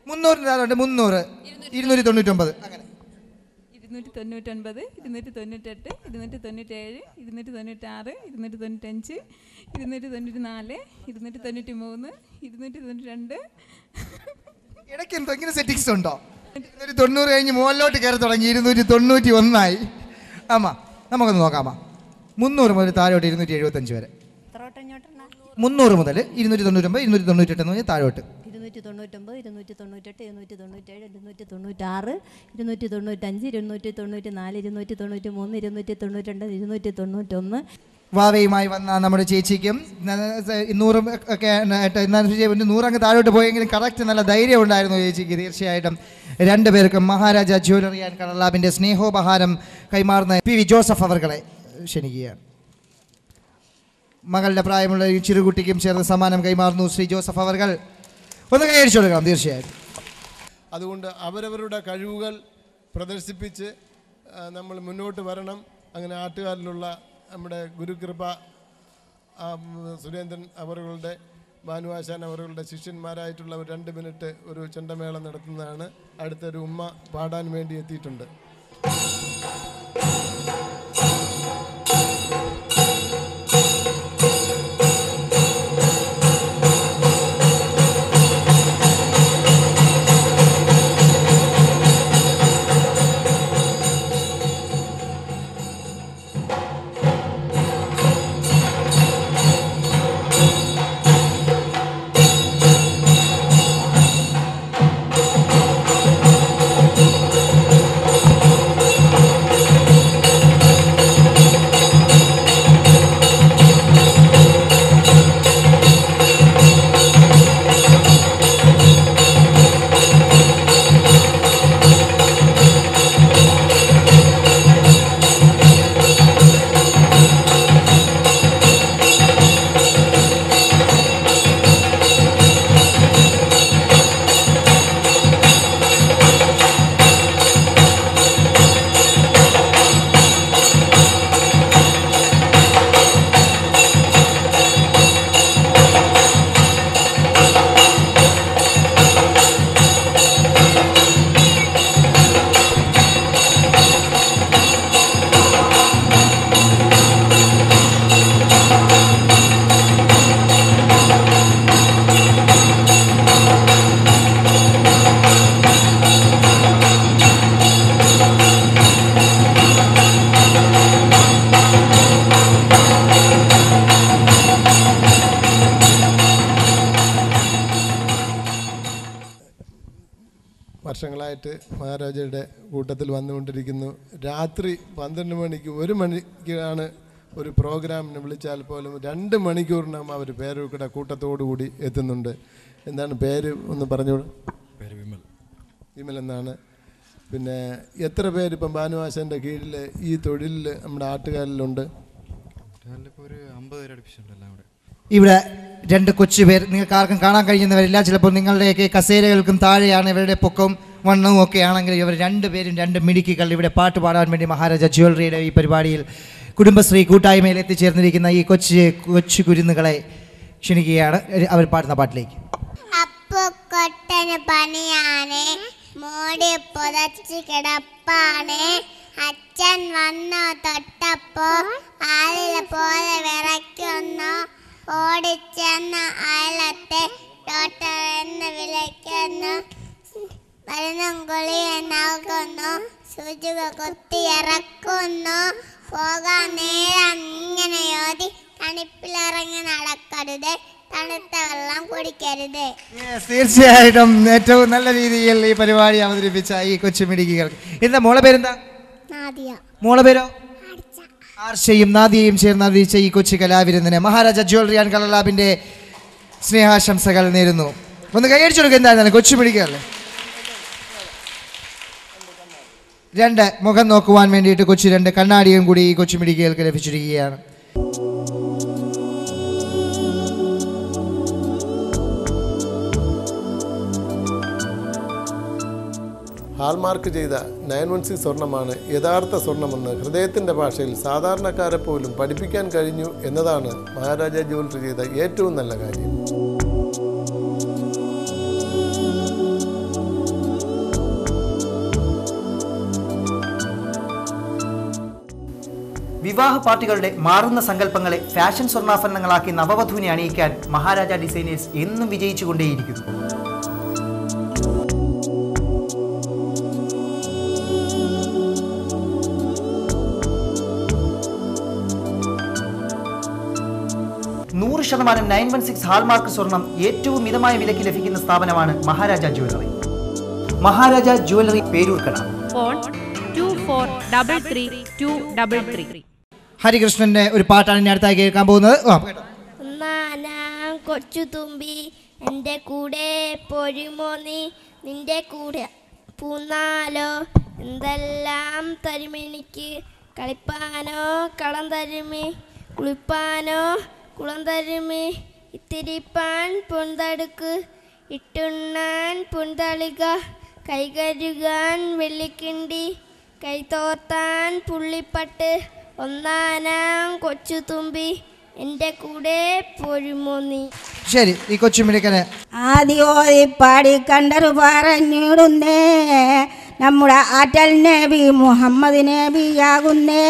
300 താഴോട്ട് 300, 299 അങ്ങനെ 299, 298, 297, 296, 295, 294, 293, 292. ഇടയ്ക്ക് എന്തെങ്കിലും സെറ്റിങ്സ് ഉണ്ടോ? 290 കഴിഞ്ഞ് മുകളിലോട്ട് കയറി തുടങ്ങി 291 ആമാ. നമുക്കൊന്ന് നോക്കാമാ. 300 മുതൽ താഴോട്ട് 275 വരെ. 300 മുതൽ 299, 298 എന്ന് പറഞ്ഞാൽ താഴോട്ട് 299, 298, 297, 296, 295, 294, 293, 292, 291. വാവയുമായി വന്ന നമ്മുടെ ചേച്ചിക്കും 100 ഒക്കെ 100 അങ്ങ് താഴോട്ട് പോയെങ്കിലും കറക്റ്റ് നല്ല ധൈര്യം ഉണ്ടായിരുന്നു ചേച്ചിക്ക്. തീർച്ചയായിട്ടും രണ്ടുപേർക്കും മഹാരാജ ജ്വല്ലറി ആൻഡ് കളർലാബിൻ്റെ സ്നേഹോപഹാരം കൈമാറുന്ന പി വി ജോസഫ് അവർകളെ ക്ഷണിക്കുകയാണ്. മകളുടെ പ്രായമുള്ള ഈ ചെറുകുട്ടിക്കും ചേർന്ന് സമ്മാനം കൈമാറുന്നു ശ്രീ ജോസഫ് അവർകൾ. ഒന്ന് കൈയടിച്ചു കൊടുക്കണം തീർച്ചയായിട്ടും. അതുകൊണ്ട് അവരവരുടെ കഴിവുകൾ പ്രദർശിപ്പിച്ച് നമ്മൾ മുന്നോട്ട് വരണം. അങ്ങനെ ആട്ടുകാരിലുള്ള നമ്മുടെ ഗുരുകൃപ സുരേന്ദ്രൻ അവരുടെ ഭാനുവാശാൻ അവരുടെ ശിഷ്യന്മാരായിട്ടുള്ള 2 മിനിറ്റ് ഒരു ചെണ്ടമേളം നടത്തുന്നതാണ്. അടുത്തൊരു ഉമ്മ പാടാൻ വേണ്ടി എത്തിയിട്ടുണ്ട്. വർഷങ്ങളായിട്ട് മഹാരാജയുടെ കൂട്ടത്തിൽ വന്നുകൊണ്ടിരിക്കുന്നു. രാത്രി 12 മണിക്ക് 1 മണിക്കാണ് ഒരു പ്രോഗ്രാമിന് വിളിച്ചാൽ പോലും 2 മണിക്കൂറിനകം അവർ പേരൂക്കട കൂട്ടത്തോടുകൂടി എത്തുന്നുണ്ട്. എന്താണ് പേര് ഒന്ന് പറഞ്ഞോളൂ. പേര് വിമൽ. വിമൽ എന്നാണ്. പിന്നെ എത്ര പേര് ഇപ്പം ഭാനുവാശൻ്റെ കീഴിൽ ഈ തൊഴിലിൽ നമ്മുടെ ആട്ടുകാരിലുണ്ട്? ഒരു 50 പേര് അടുപ്പിച്ചിട്ടുണ്ടല്ലോ അവിടെ. ഇവിടെ 2 കൊച്ചുപേർ നിങ്ങൾക്ക് ആർക്കും കാണാൻ കഴിയുന്നവരില്ല. ചിലപ്പോൾ നിങ്ങളുടെയൊക്കെ കസേരകൾക്കും താഴെയാണ് ഇവരുടെ പൊക്കവും വണ്ണവും ഒക്കെ ആണെങ്കിൽ ഇവർ 2 പേരും 2 മിടുക്കികൾ ഇവിടെ പാട്ട് പാടാൻ വേണ്ടി മഹാരാജ ജ്വല്ലറിയുടെ ഈ പരിപാടിയിൽ കുടുംബശ്രീ കൂട്ടായ്മയിൽ എത്തിച്ചേർന്നിരിക്കുന്ന ഈ കൊച്ചു കുരുന്നുകളെ ക്ഷണിക്കുകയാണ് അവർ പാടുന്ന പാട്ടിലേക്ക്. അപ്പുക്കൊട്ടന് പണിയാണ്, മൂടി പുതച്ച് കിടപ്പാണ്, അച്ഛൻ വന്നു തൊട്ടപ്പോ ആളിലെ പോലെ വിറയ്ക്കുന്നു, ഓടിച്ചെന്ന അയലത്തെ ഡോക്ടർ എന്ന് വിളിക്കുന്നു, മരുന്നും ഗുളികയും നൽകുന്നു, സൂചിക കുത്തി ഇറക്കുന്നു, പോകാൻ നേരം ഇങ്ങനെ ഓതി തണുപ്പിലിറങ്ങി നടക്കരുത്, തണുത്ത വെള്ളം കുടിക്കരുത്. തീർച്ചയായിട്ടും ഏറ്റവും നല്ല രീതിയിൽ ഈ പരിപാടി അവതരിപ്പിച്ച ഈ കൊച്ചുമിടുക്കികൾക്ക്. എന്താ മോളെ പേരെന്താ? മോളെ പേരോ? ആർഷയും നാദിയയും ചേർന്ന് അറിയിച്ച ഈ കൊച്ചു കലാവിരുന്നിന് മഹാരാജ ജ്വല്ലറി ആൻഡ് കളർ ലാബിൻ്റെ സ്നേഹാശംസകൾ നേരുന്നു. ഒന്ന് കൈയടിച്ചു കൊടുക്കുക. എന്തായിരുന്നാലും കൊച്ചു പിടിക്കുകയല്ലേ. 2 മുഖം നോക്കുവാൻ വേണ്ടിയിട്ട് കൊച്ചു 2 കണ്ണാടിയും കൂടി ഈ കൊച്ചു മിടിക്കുകൾക്ക് ലഭിച്ചിരിക്കുകയാണ്. ഹാൾമാർക്ക് ചെയ്ത 916 സ്വർണ്ണമാണ് യഥാർത്ഥ സ്വർണ്ണമെന്ന് ഹൃദയത്തിൻ്റെ ഭാഷയിൽ സാധാരണക്കാരെ പോലും പഠിപ്പിക്കാൻ കഴിഞ്ഞു എന്നതാണ് മഹാരാജ ജ്വല്ലറി ചെയ്ത ഏറ്റവും നല്ല കാര്യം. വിവാഹ പാർട്ടികളുടെ മാറുന്ന സങ്കല്പങ്ങളെ ഫാഷൻ സ്വർണ്ണാഭരണങ്ങളാക്കി നവവധുവിനെ അണിയിക്കാൻ മഹാരാജ ഡിസൈനേഴ്സ് എന്നും വിജയിച്ചുകൊണ്ടേയിരിക്കുന്നു. ശതമാനം 916 ഹാൾമാർക്ക് സ്വർണം ഏറ്റവും മിതമായ വിലയ്ക്ക് ലഭിക്കുന്ന സ്ഥാപനമാണ് Maharaja jewellery. Maharaja jewellery Peroorkada. Phone 2433 ഹരികൃഷ്ണന്റെ ഒരു പാട്ടാണ് ഇനി അടുത്തായി കേൾക്കാൻ പോകുന്നത്. കൊച്ചു തുമ്പി എൻ്റെ കൂടെ പൊരുമോ നീ, നിന്റെ കൂടെ പൂന്നാലോ എന്തെല്ലാം തരുമെനിക്ക്, കളിപ്പാനോ കളം തരുമേ, കുളിപ്പാനോ കുളം തരുമേ, ഇത്തിരിപ്പാൻ പൊന്തടുക്ക്, ഇട്ടുണ്ണാൻ പൊന്തളിക, കൈകരുകാൻ വെള്ളിക്കിണ്ടി, കൈതോർത്താൻ പുള്ളിപ്പട്ട്, ഒന്നാനാം കൊച്ചു തുമ്പി എൻ്റെ കൂടെ പൊരുമോ നീ. ശരി, ഈ കൊച്ചുമിടിക്കനെ ആദ്യോതി പാടി കണ്ടു പറഞ്ഞിടുന്നേ, നമ്മുടെ ആറ്റൽ നബി മുഹമ്മദ് നബിയാകുന്നേ,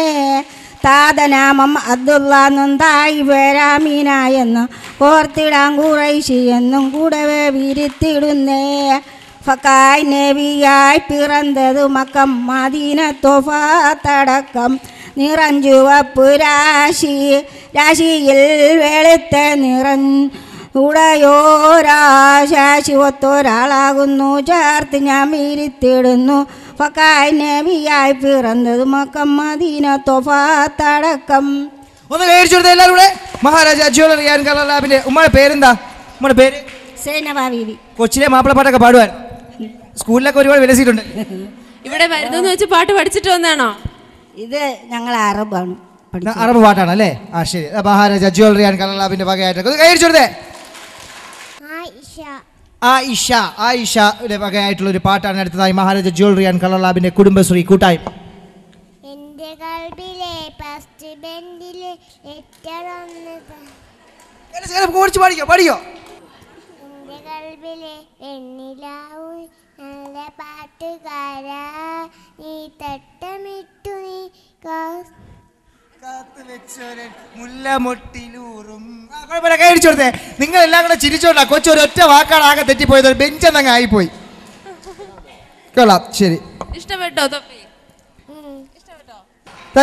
താതനാമം അബ്ദുള്ള നന്ദായി വരാമീന എന്ന് ഓർത്തിടാൻ കുറൈശി എന്നും കൂടവേ വിരിത്തിടുന്നേ, ഫക്കായ് നബിയായി പിറന്നത് മക്കം മദീന തോഫാത്തടക്കം, നിറഞ്ചുവപ്പ് രാശിയിൽ വെളുത്ത ഉടയോരാശിവത്തൊരാളാകുന്നു, ചേർത്ത് ഞാൻ വിരിത്തിടുന്നു, ഫക്കായ് നബിയായി പിറന്നത് മക്കം മദീന തോഫാത്തടക്കം. ഒന്ന് കഴിച്ചു കൊടുത്ത എല്ലാവരും കൂടെ. മഹാരാജ ജ്വല്ലറി ആൻഡ് കളർ ലാബിന്റെ ഉമ്മയുടെ പേരെന്താ? ഉമ്മയുടെ പേര് സേനബാബി. കൊച്ചിലെ മാപ്പിളപ്പാട്ടൊക്കെ പാടുവാൻ സ്കൂളിലൊക്കെ ഒരുപാട് വിലസിയിട്ടുണ്ട്. ഇവിടെ വരുന്നെന്ന് വെച്ച് പാട്ട് പഠിച്ചിട്ട് വന്നാണോ? ഇത് ഞങ്ങൾ അറബാണ്. അറബ് പാട്ടാണ് അല്ലേ? ആ ശരി. മഹാരാജ ജ്വല്ലറി ആൻഡ് കളർ ലാബിന്റെ വകയായിട്ട് കഴിച്ചു കൊടുത്തേ. ആയിഷയുടെ വകയായിട്ടുള്ള ഒരു പാട്ടാണ് അടുത്തതായി മഹാരാജ ജ്വല്ലറി ആൻഡ് കളർ ലാബിന്റെ കുടുംബശ്രീ കൂട്ടായ്മ. എൻ്റെ കൽബിലെ ഫസ്റ്റ് ബെഞ്ചിലെ പാടിയോ? എൻ്റെ കൽബിലെ വെണ്ണിലാവൂ നല്ല പാട്ടുകാരാ, നീ തട്ടമിട്ടു നീ കഴിച്ചോടത്തെ. നിങ്ങൾ എല്ലാം കൂടെ ചിരിച്ചോണ്ടാ കൊച്ചു ഒരൊറ്റ വാക്കാണ് ആകെ തെറ്റിപ്പോയത്. ബെഞ്ച് എന്നങ്ങ് ആയിപ്പോയി. കൊള്ളാം. ശരി, ഇഷ്ടപ്പെട്ടോ?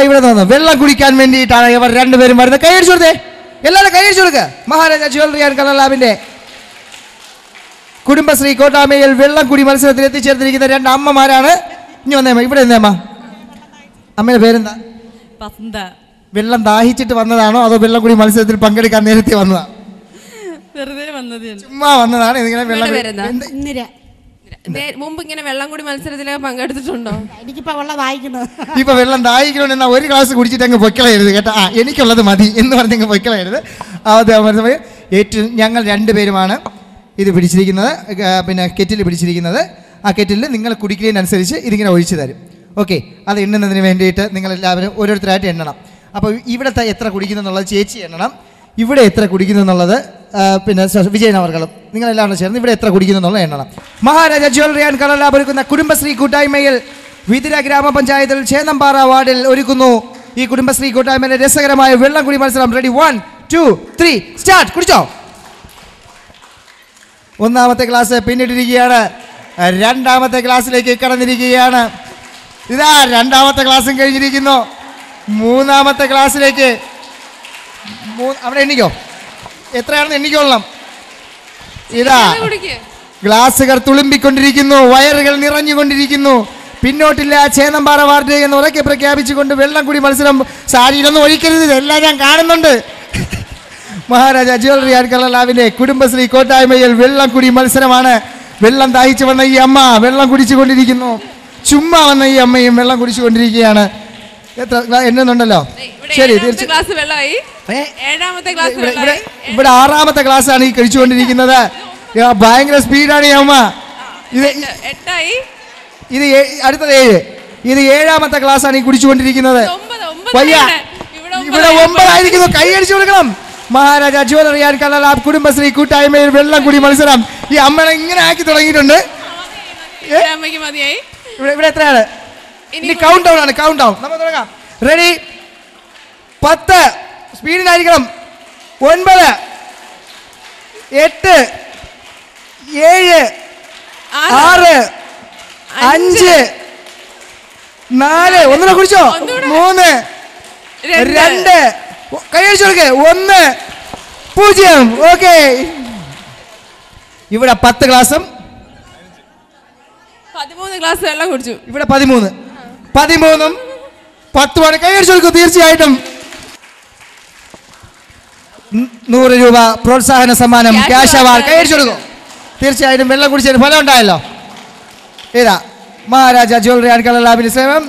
ഇവിടെ നിന്ന് വെള്ളം കുടിക്കാൻ വേണ്ടിയിട്ടാണ് ഇവർ രണ്ടുപേരും വരുന്നത്. കൈയടിച്ചു കൊടുത്തേ. എല്ലാവരും കൈയടിച്ചു കൊടുക്കുക. മഹാരാജ ജ്വല്ലറി ആൻഡ് കളർ ലാബിന്റെ കുടുംബശ്രീ കോട്ടാമയിൽ വെള്ളം കുടി മത്സരത്തിൽ എത്തിച്ചേർന്നിരിക്കുന്ന 2 അമ്മമാരാണ്. ഇനി വന്നേമ്മ, ഇവിടെ നിന്നേമ്മ. അമ്മയുടെ പേരെന്താ? വെള്ളം ദാഹിച്ചിട്ട് വന്നതാണോ അതോ വെള്ളം കുടി മത്സരത്തിൽ പങ്കെടുക്കാൻ നേരത്തെ വന്നതാ? വെറുതെ വന്നത്, ചുമ്മാ വന്നതാണ്. ഇതിങ്ങനെ വെള്ളം മുമ്പ് ഇങ്ങനെ വെള്ളം കൂടി മത്സരത്തിലൊക്കെ പങ്കെടുത്തിട്ടുണ്ടോ? എനിക്കിപ്പോ വെള്ളം ദാഹിക്കുന്നു. ഇപ്പൊ വെള്ളം ദാഹിക്കണമെന്നാ ഒരു ഗ്ലാസ് കുടിച്ചിട്ട് അങ്ങ് പൊയ്ക്കളയരുത് കേട്ടോ. എനിക്കുള്ളത് മതി എന്ന് പറഞ്ഞങ്ങ് പൊയ്ക്കളയരുത്. ഏറ്റവും ഞങ്ങൾ 2 പേരുമാണ് ഇത് പിടിച്ചിരിക്കുന്നത്, പിന്നെ കെറ്റിൽ പിടിച്ചിരിക്കുന്നത്. ആ കെറ്റിൽ നിങ്ങൾ കുടിക്കുന്നതിനനുസരിച്ച് ഇതിങ്ങനെ ഒഴിച്ചു തരും. ഓക്കെ, അത് എണ്ണുന്നതിന് വേണ്ടിയിട്ട് നിങ്ങളെല്ലാവരും ഓരോരുത്തരായിട്ട് എണ്ണണം. അപ്പോൾ ഇവിടുത്തെ എത്ര കുടിക്കുന്നു എന്നുള്ളത് ചേച്ചി എണ്ണണം, ഇവിടെ എത്ര കുടിക്കുന്നു എന്നുള്ളത് പിന്നെ വിജയൻ അവർകളും നിങ്ങളെല്ലാവരും ചേർന്ന് ഇവിടെ എത്ര കുടിക്കുന്നു എന്നുള്ളത് എണ്ണണം. Maharaja jewellery and colour lab ഒരുക്കുന്ന കുടുംബശ്രീ കൂട്ടായ്മയിൽ വിതിര ഗ്രാമപഞ്ചായത്തിൽ ചേന്നമ്പാറ വാർഡിൽ ഒരുക്കുന്നു ഈ കുടുംബശ്രീ കൂട്ടായ്മയിലെ രസകരമായ വെള്ളം കുടി മത്സരം. Ready, 1 2 3 start. കുടിച്ചോ? ഒന്നാമത്തെ ക്ലാസ് പിന്നിട്ടിരിക്കുകയാണ്, രണ്ടാമത്തെ ക്ലാസ്സിലേക്ക് കടന്നിരിക്കുകയാണ്. ഇതാ രണ്ടാമത്തെ ക്ലാസ്സും കഴിഞ്ഞിരിക്കുന്നു. മൂന്നാമത്തെ ക്ലാസ്സിലേക്ക് അവിടെ എണ്ണിക്കോ, എത്രയാണെന്ന് എണ്ണിക്കൊള്ളണം. ഇതാ ഗ്ലാസുകൾ തുളുമ്പിക്കൊണ്ടിരിക്കുന്നു, വയറുകൾ നിറഞ്ഞുകൊണ്ടിരിക്കുന്നു, പിന്നോട്ടില്ല ചേന്നമ്പാറ വാർഡ് എന്ന് ഉറക്കെ പ്രഖ്യാപിച്ചുകൊണ്ട് വെള്ളം കൂടി മത്സരം. സാരിയിലൊന്നും ഒഴിക്കരുത്, ഇതെല്ലാം ഞാൻ കാണുന്നുണ്ട്. മഹാരാജ ജ്വല്ലറി ആൻഡ് കളർ ലാബിന്റെ കുടുംബശ്രീ കൂട്ടായ്മയിൽ വെള്ളം കുടി മത്സരമാണ്. വെള്ളം ദാഹിച്ചു വന്ന ഈ അമ്മ വെള്ളം കുടിച്ചു കൊണ്ടിരിക്കുന്നു. ചുമ്മാ വന്ന ഈ അമ്മയും വെള്ളം കുടിച്ചു കൊണ്ടിരിക്കുകയാണ്. എത്ര എണ്ണുന്നുണ്ടല്ലോ? ശരി, ഇവിടെ 6ാമത്തെ ക്ലാസ് ആണ് ഈ കഴിച്ചുകൊണ്ടിരിക്കുന്നത്. ഭയങ്കര സ്പീഡാണ് ഈ അമ്മ. ഇത് അടുത്തത് 7. ഇത് 7ാമത്തെ ക്ലാസ് ആണ് ഈ കുടിച്ചുകൊണ്ടിരിക്കുന്നത്. ഇവിടെ 9 ആയിരിക്കുന്നു. കൈയടിച്ചു കൊടുക്കണം. Maharaja jewellery and colour lab Kudumbashree കൂട്ടായ്മയിൽ വെള്ളം കുടി മത്സരം. ഈ അമ്മനെ ഇങ്ങനെ ആക്കി തുടങ്ങിയിട്ടുണ്ട്. ഇവിടെ എത്രയാണ്? ഇനി കൗണ്ട് ഡൗൺ ആണ്. കൗണ്ട് ഡൗൺ നമുക്ക് തുടങ്ങാം. റെഡി? 10. സ്പീഡിനായിരിക്കണം. 9, 8, 7, 6, 5, 4. ഒന്നുകൂടെ കുടിച്ചോ? 3, 2. കൈയടിച്ചു കൊടുക്കേ. 1, 0. ഓക്കെ. ഇവിടെ 10 ഗ്ലാസും 13 ഗ്ലാസ് വെള്ളം കുടിച്ചു. ഇവിടെ 13. 13ഉം 10ഉമാണ്. കൈയടിച്ചു കൊടുക്കും. തീർച്ചയായിട്ടും 100 രൂപ പ്രോത്സാഹന സമ്മാനം, ക്യാഷ് അവാർഡ്. കൈയടിച്ചു കൊടുക്കും. തീർച്ചയായിട്ടും വെള്ളം കുടിച്ചതിന് ഫലം ഉണ്ടായല്ലോ. ഏതാ? മഹാരാജ ജ്വല്ലറി ആൻഡ് കളർ ലാബിന് സേവനം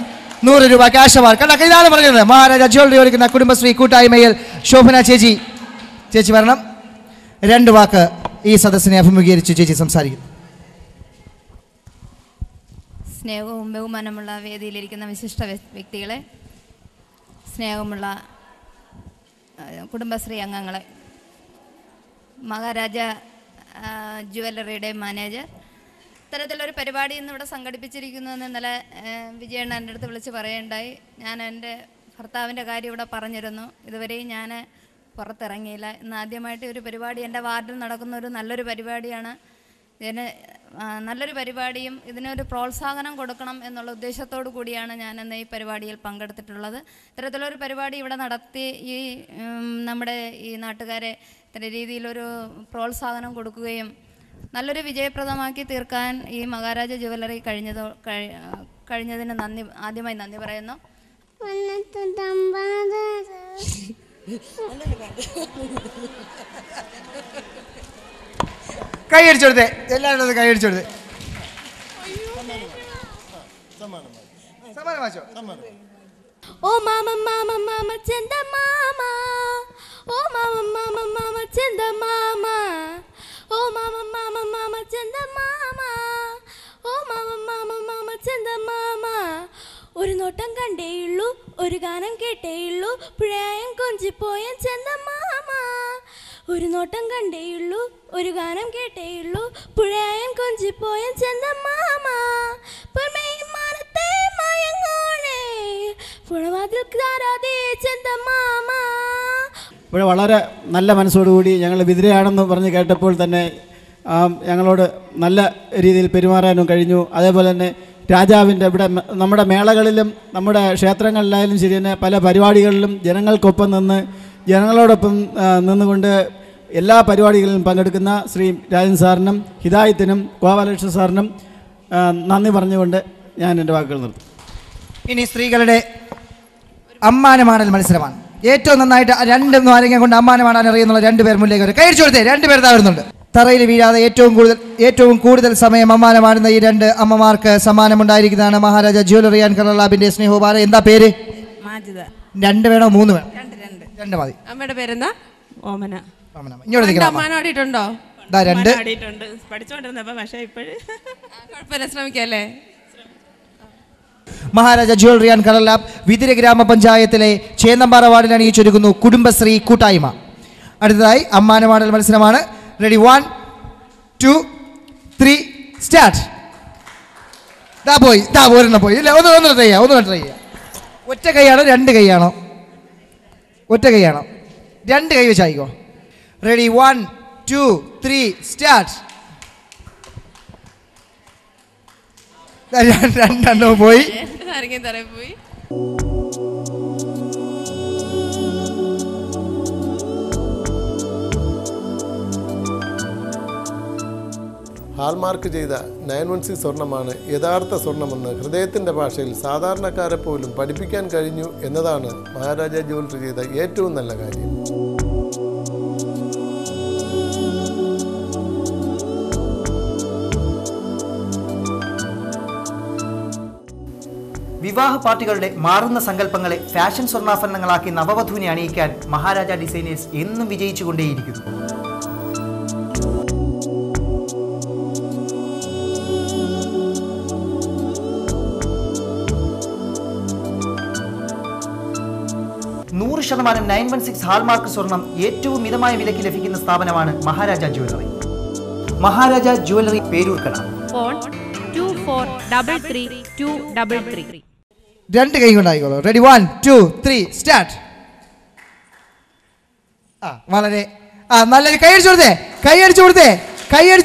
100 രൂപ ക്യാഷ് അവാർഡ്. കണ്ട, ഇതാണ് പറഞ്ഞത്. മഹാരാജ ജ്വല്ലറി ഒരുക്കുന്ന കുടുംബശ്രീ കൂട്ടായ്മയിൽ ശോഭന ചേച്ചി വരണം. 2 വാക്ക് ഈ സദസ്സിനെ അഭിമുഖീകരിച്ച് ചേച്ചി സംസാരിക്കുന്നു. സ്നേഹവും ബഹുമാനമുള്ള വേദിയിലിരിക്കുന്ന വിശിഷ്ട വ്യക്തികളെ, സ്നേഹമുള്ള കുടുംബശ്രീ അംഗങ്ങളെ, മഹാരാജ ജ്വല്ലറിയുടെ മാനേജർ, ഇത്തരത്തിലൊരു പരിപാടി ഇന്ന് ഇവിടെ സംഘടിപ്പിച്ചിരിക്കുന്നതെന്ന് ഇന്നലെ വിജയണ്ണ എൻ്റെ അടുത്ത് വിളിച്ച് പറയുണ്ടായി. ഞാൻ എൻ്റെ ഭർത്താവിൻ്റെ കാര്യം ഇവിടെ പറഞ്ഞിരുന്നു. ഇതുവരെയും ഞാൻ പുറത്തിറങ്ങിയില്ല. ഇന്ന് ആദ്യമായിട്ട് ഒരു പരിപാടി എൻ്റെ വാർഡിൽ നടക്കുന്ന ഒരു നല്ലൊരു പരിപാടിയാണ്. ഇതിന് നല്ലൊരു പരിപാടിയും ഇതിനൊരു പ്രോത്സാഹനം കൊടുക്കണം എന്നുള്ള ഉദ്ദേശത്തോടു കൂടിയാണ് ഞാൻ ഇന്ന് ഈ പരിപാടിയിൽ പങ്കെടുത്തിട്ടുള്ളത്. ഇത്തരത്തിലൊരു പരിപാടി ഇവിടെ നടത്തി ഈ നമ്മുടെ ഈ നാട്ടുകാരെ ഇത്തരം രീതിയിലൊരു പ്രോത്സാഹനം കൊടുക്കുകയും നല്ലൊരു വിജയപ്രദമാക്കി തീർക്കാൻ ഈ മഹാരാജ ജ്വല്ലറി കഴിഞ്ഞതിന് ആദ്യമായി നന്ദി പറയുന്നു. കൈയടിച്ചെടുത്തേ, എല്ലാവരും കൈയടിച്ചെടുത്തേ. ഓ മാമ മാമ മാമ ചെന്ത മാമ, ഓ മാമ മാമ മാമ ചെന്ത മാമ, ഓ മാമ മാമ മാമ ചെന്ത മാമ, ഓ മാമ മാമ മാമ ചെന്ത മാമ. ഒരു നോട്ടം കണ്ടേയുള്ളൂ, ഒരു ഗാനം കേട്ടേയുള്ളൂ, പുഴയായം കൊഞ്ചിപ്പോയ ചെന്ത മാമ. ഒരു നോട്ടം കണ്ടേയുള്ളൂ, ഒരു ഗാനം കേട്ടേയുള്ളൂ, പുഴയായം കൊഞ്ചിപ്പോയ ചെന്ത മാമ. പൊന്മയും മാനത്തെ മയങ്ങോണേ, പുഴവാതിൽ താരാതേ ചെന്ത മാമ. ഇവിടെ വളരെ നല്ല മനസ്സോടുകൂടി ഞങ്ങൾ വിതിരയാണെന്ന് പറഞ്ഞ് കേട്ടപ്പോൾ തന്നെ ഞങ്ങളോട് നല്ല രീതിയിൽ പെരുമാറാനും കഴിഞ്ഞു. അതേപോലെ തന്നെ രാജാവിൻ്റെ ഇവിടെ നമ്മുടെ മേളകളിലും നമ്മുടെ ക്ഷേത്രങ്ങളിലായാലും ശരി തന്നെ പല പരിപാടികളിലും ജനങ്ങൾക്കൊപ്പം നിന്ന് ജനങ്ങളോടൊപ്പം നിന്നുകൊണ്ട് എല്ലാ പരിപാടികളിലും പങ്കെടുക്കുന്ന ശ്രീ രാജൻ സാറിനും ഹിദായത്തിനും ഗോപാലകൃഷ്ണ സാറിനും നന്ദി പറഞ്ഞുകൊണ്ട് ഞാൻ എൻ്റെ വാക്കുകൾ നിർത്തും. ഇനി സ്ത്രീകളുടെ അമ്മാനമാടൽ മത്സരമാണ്. ഏറ്റവും നന്നായിട്ട് 2 നാരങ്ങ കൊണ്ട് അമ്മാനമാടാൻ അറിയുന്നുള്ള 2 പേർ മുന്നിലേക്ക് വരും. കൈയടിച്ചു കൊടുത്തേ. 2 പേർ താഴ്ന്നുണ്ട്. തറയിൽ വീഴാതെ ഏറ്റവും കൂടുതൽ സമയം അമ്മാനമാടുന്ന ഈ 2 അമ്മമാർക്ക് സമ്മാനമുണ്ടായിരിക്കുന്നതാണ് മഹാരാജ ജ്വല്ലറി ആൻഡ് കളർ ലാബിന്റെ സ്നേഹോപാര. എന്താ പേര്? 2 വേണോ 3 വേണോ? 2 മതി. അമ്മയുടെ പേരെന്താ? ഓമന. ഇങ്ങോട്ട് നിൽക്കണം. അമ്മാനാടിയിട്ടുണ്ടോ? 2 പഠിച്ചോണ്ടിരുന്നപ്പോ പക്ഷേ ഇപ്പോഴും കുഴപ്പമില്ല, ശ്രമിക്കല്ലേ. Maharaja jewellery and colour lab Vithura ഗ്രാമപഞ്ചായത്തിലെ ചേന്നമ്പാറ വാർഡിൽ അണിയിച്ചൊരുക്കുന്നു കുടുംബശ്രീ കൂട്ടായ്മ. അടുത്തതായി അമ്മാനമാടൽ മത്സരമാണ്. റെഡി? 1, 2, 3 സ്റ്റാർട്ട്. ഒരെണ്ണം പോയി. ഇല്ല, ഒന്ന് ട്രൈ ചെയ്യാം. ഒറ്റ കൈയാണോ 2 കൈയാണോ? ഒറ്റ കൈയാണോ? 2 കൈ വെച്ചായിക്കോ. റെഡി? 1, 2, 3 സ്റ്റാർട്ട്. 2 പോയി. ഹാൾമാർക്ക് ചെയ്ത 916 സ്വർണ്ണമാണ് യഥാർത്ഥ സ്വർണ്ണമെന്ന് ഹൃദയത്തിൻ്റെ ഭാഷയിൽ സാധാരണക്കാരെ പോലും പഠിപ്പിക്കാൻ കഴിഞ്ഞു എന്നതാണ് മഹാരാജ ജ്വല്ലറി ചെയ്ത ഏറ്റവും നല്ല കാര്യം. വിവാഹ പാർട്ടികളുടെ മാറുന്ന സങ്കല്പങ്ങളെ ഫാഷൻ സ്വർണ്ണാഭരണങ്ങളാക്കി നവവധുവിനെ അണിയിക്കാൻ മഹാരാജ ഡിസൈനേഴ്സ് എന്നും വിജയിച്ചുകൊണ്ടേയിരിക്കുന്നു. ശതമാനം 916 ഹാൾമാർക്ക് സ്വർണം ഏറ്റവും മിതമായ വിലയ്ക്ക് ലഭിക്കുന്ന സ്ഥാപനമാണ് Maharaja jewellery. Maharaja jewellery Peroorkada. Phone 2433 രണ്ട് കൈ കൊണ്ടായിക്കോളൂ. Ready 1 2 3 start. വളരെ നല്ലൊരു കൈയടിച്ചു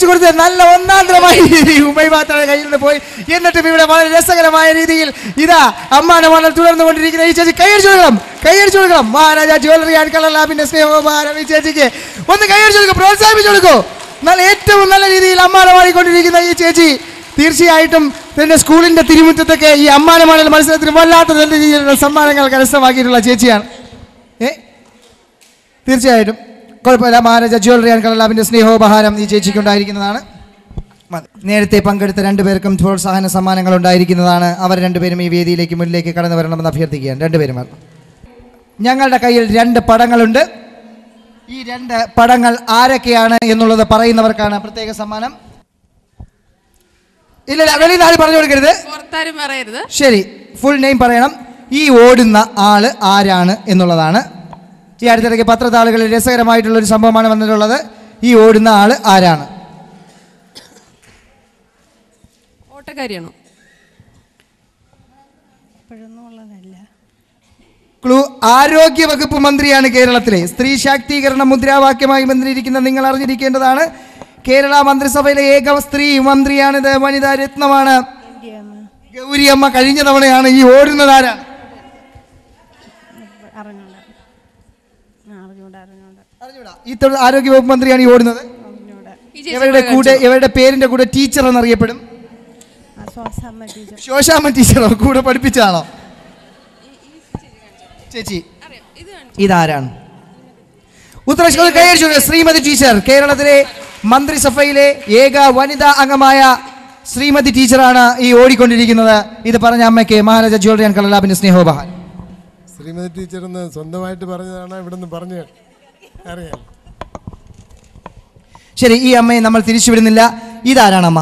കൊടുത്തേ നല്ല ഒന്നാന്തരമായി ഉമ്മൈമാത്രാണ് കയ്യിൽ നിന്ന് പോയി. എന്നിട്ടും ഇവിടെ വളരെ രസകരമായ രീതിയിൽ ഇതാ അമ്മാനമാണ് തുടർന്നുകൊണ്ടിരിക്കുന്ന ഈ ചേച്ചി. കൈയടിച്ചു കൊടുക്കണം. മഹാരാജ ജ്വല്ലറി ആൻഡ് കളർ ലാബിന്റെ സ്നേഹോപഹാരം ഈ ചേച്ചിക്ക് ഒന്ന് കൈയടിച്ചു കൊടുക്കും, പ്രോത്സാഹിപ്പിച്ചു കൊടുക്കൂ. നല്ല ഏറ്റവും നല്ല രീതിയിൽ അമ്മാനമാടിക്കൊണ്ടിരിക്കുന്ന ഈ ചേച്ചി തീർച്ചയായിട്ടും തന്റെ സ്കൂളിന്റെ തിരുമുറ്റത്തൊക്കെ ഈ അമ്മാനമാടൽ മത്സരത്തിന് വല്ലാത്ത നല്ല രീതിയിലുള്ള സമ്മാനങ്ങൾ കരസ്ഥമാക്കിയിട്ടുള്ള ചേച്ചിയാണ്. തീർച്ചയായിട്ടും കുഴപ്പമില്ല. മഹാരാജ ജ്വല്ലറി ആൻഡ് കളർ ലാബിന്റെ സ്നേഹോപഹാരം ഈ ചേച്ചിക്കുണ്ടായിരിക്കുന്നതാണ്. നേരത്തെ പങ്കെടുത്ത രണ്ടുപേർക്കും പ്രോത്സാഹന സമ്മാനങ്ങൾ ഉണ്ടായിരിക്കുന്നതാണ്. അവർ രണ്ടുപേരും ഈ വേദിയിലേക്ക് മുന്നിലേക്ക് കടന്നു വരണമെന്ന് അഭ്യർത്ഥിക്കുകയാണ്. രണ്ടുപേരും ഞങ്ങളുടെ കയ്യിൽ 2 പടങ്ങളുണ്ട്. ഈ 2 പടങ്ങൾ ആരൊക്കെയാണ് എന്നുള്ളത് പറയുന്നവർക്കാണ് പ്രത്യേക സമ്മാനം. ഇല്ല, വെളിയിൽ ആരും പറഞ്ഞു കൊടുക്കരുത്. ശരി, ഫുൾ നെയിം പറയണം. ഈ ഓടുന്ന ആള് ആരാണ് എന്നുള്ളതാണ്. ഈ അടുത്തിടയ്ക്ക് പത്രത്താളുകളിൽ രസകരമായിട്ടുള്ളൊരു സംഭവമാണ് വന്നിട്ടുള്ളത്. ഈ ഓടുന്ന ആള് ആരാണ്? ഓട്ടക്കാരിയാണോ? ക്ലൂ, ആരോഗ്യ വകുപ്പ് മന്ത്രിയാണ് കേരളത്തിലെ. സ്ത്രീ ശാക്തീകരണ മുദ്രാവാക്യമായി മന്ത്രിയിരിക്കുന്ന നിങ്ങൾ അറിഞ്ഞിരിക്കേണ്ടതാണ്. കേരള മന്ത്രിസഭയിലെ ഏക സ്ത്രീ മന്ത്രിയാണിത്. വനിതാ രത്നമാണ് ഗൗരിയമ്മ. കഴിഞ്ഞ തവണയാണ് ഈ ഓടുന്നത് ആരാണ്? ഈ ആരോഗ്യ വകുപ്പ് മന്ത്രിയാണ് ഈ ഓടുന്നത്. ഇവരുടെ പേരിന്റെ കൂടെ ടീച്ചർ എന്നറിയപ്പെടും. ശോശാമ്മ ടീച്ചറോ കൂടെ പഠിപ്പിച്ചതാണോ? ചേച്ചി ഇതാരാണ്? ഉത്തരേഷ് കൈയടിച്ചു. ശ്രീമതി ടീച്ചർ, കേരളത്തിലെ മന്ത്രിസഭയിലെ ഏക വനിതാ അംഗമായ ശ്രീമതി ടീച്ചറാണ് ഈ ഓടിക്കൊണ്ടിരിക്കുന്നത്. ഇത് പറഞ്ഞ അമ്മയ്ക്ക് മഹാരാജ ജ്വല്ലറി ആൻഡ് കളർ ലാബിന്റെ സ്നേഹോപഹാരം. ശ്രീമതി ടീച്ചർ എന്ന് സ്വന്തമായിട്ട് പറഞ്ഞതാണ്, ഇവിടുന്ന് പറഞ്ഞു അറിയാം. ശരി, ഈ അമ്മയെ നമ്മൾ തിരിച്ചുവിടുന്നില്ല. ഇതാരാണ് അമ്മ?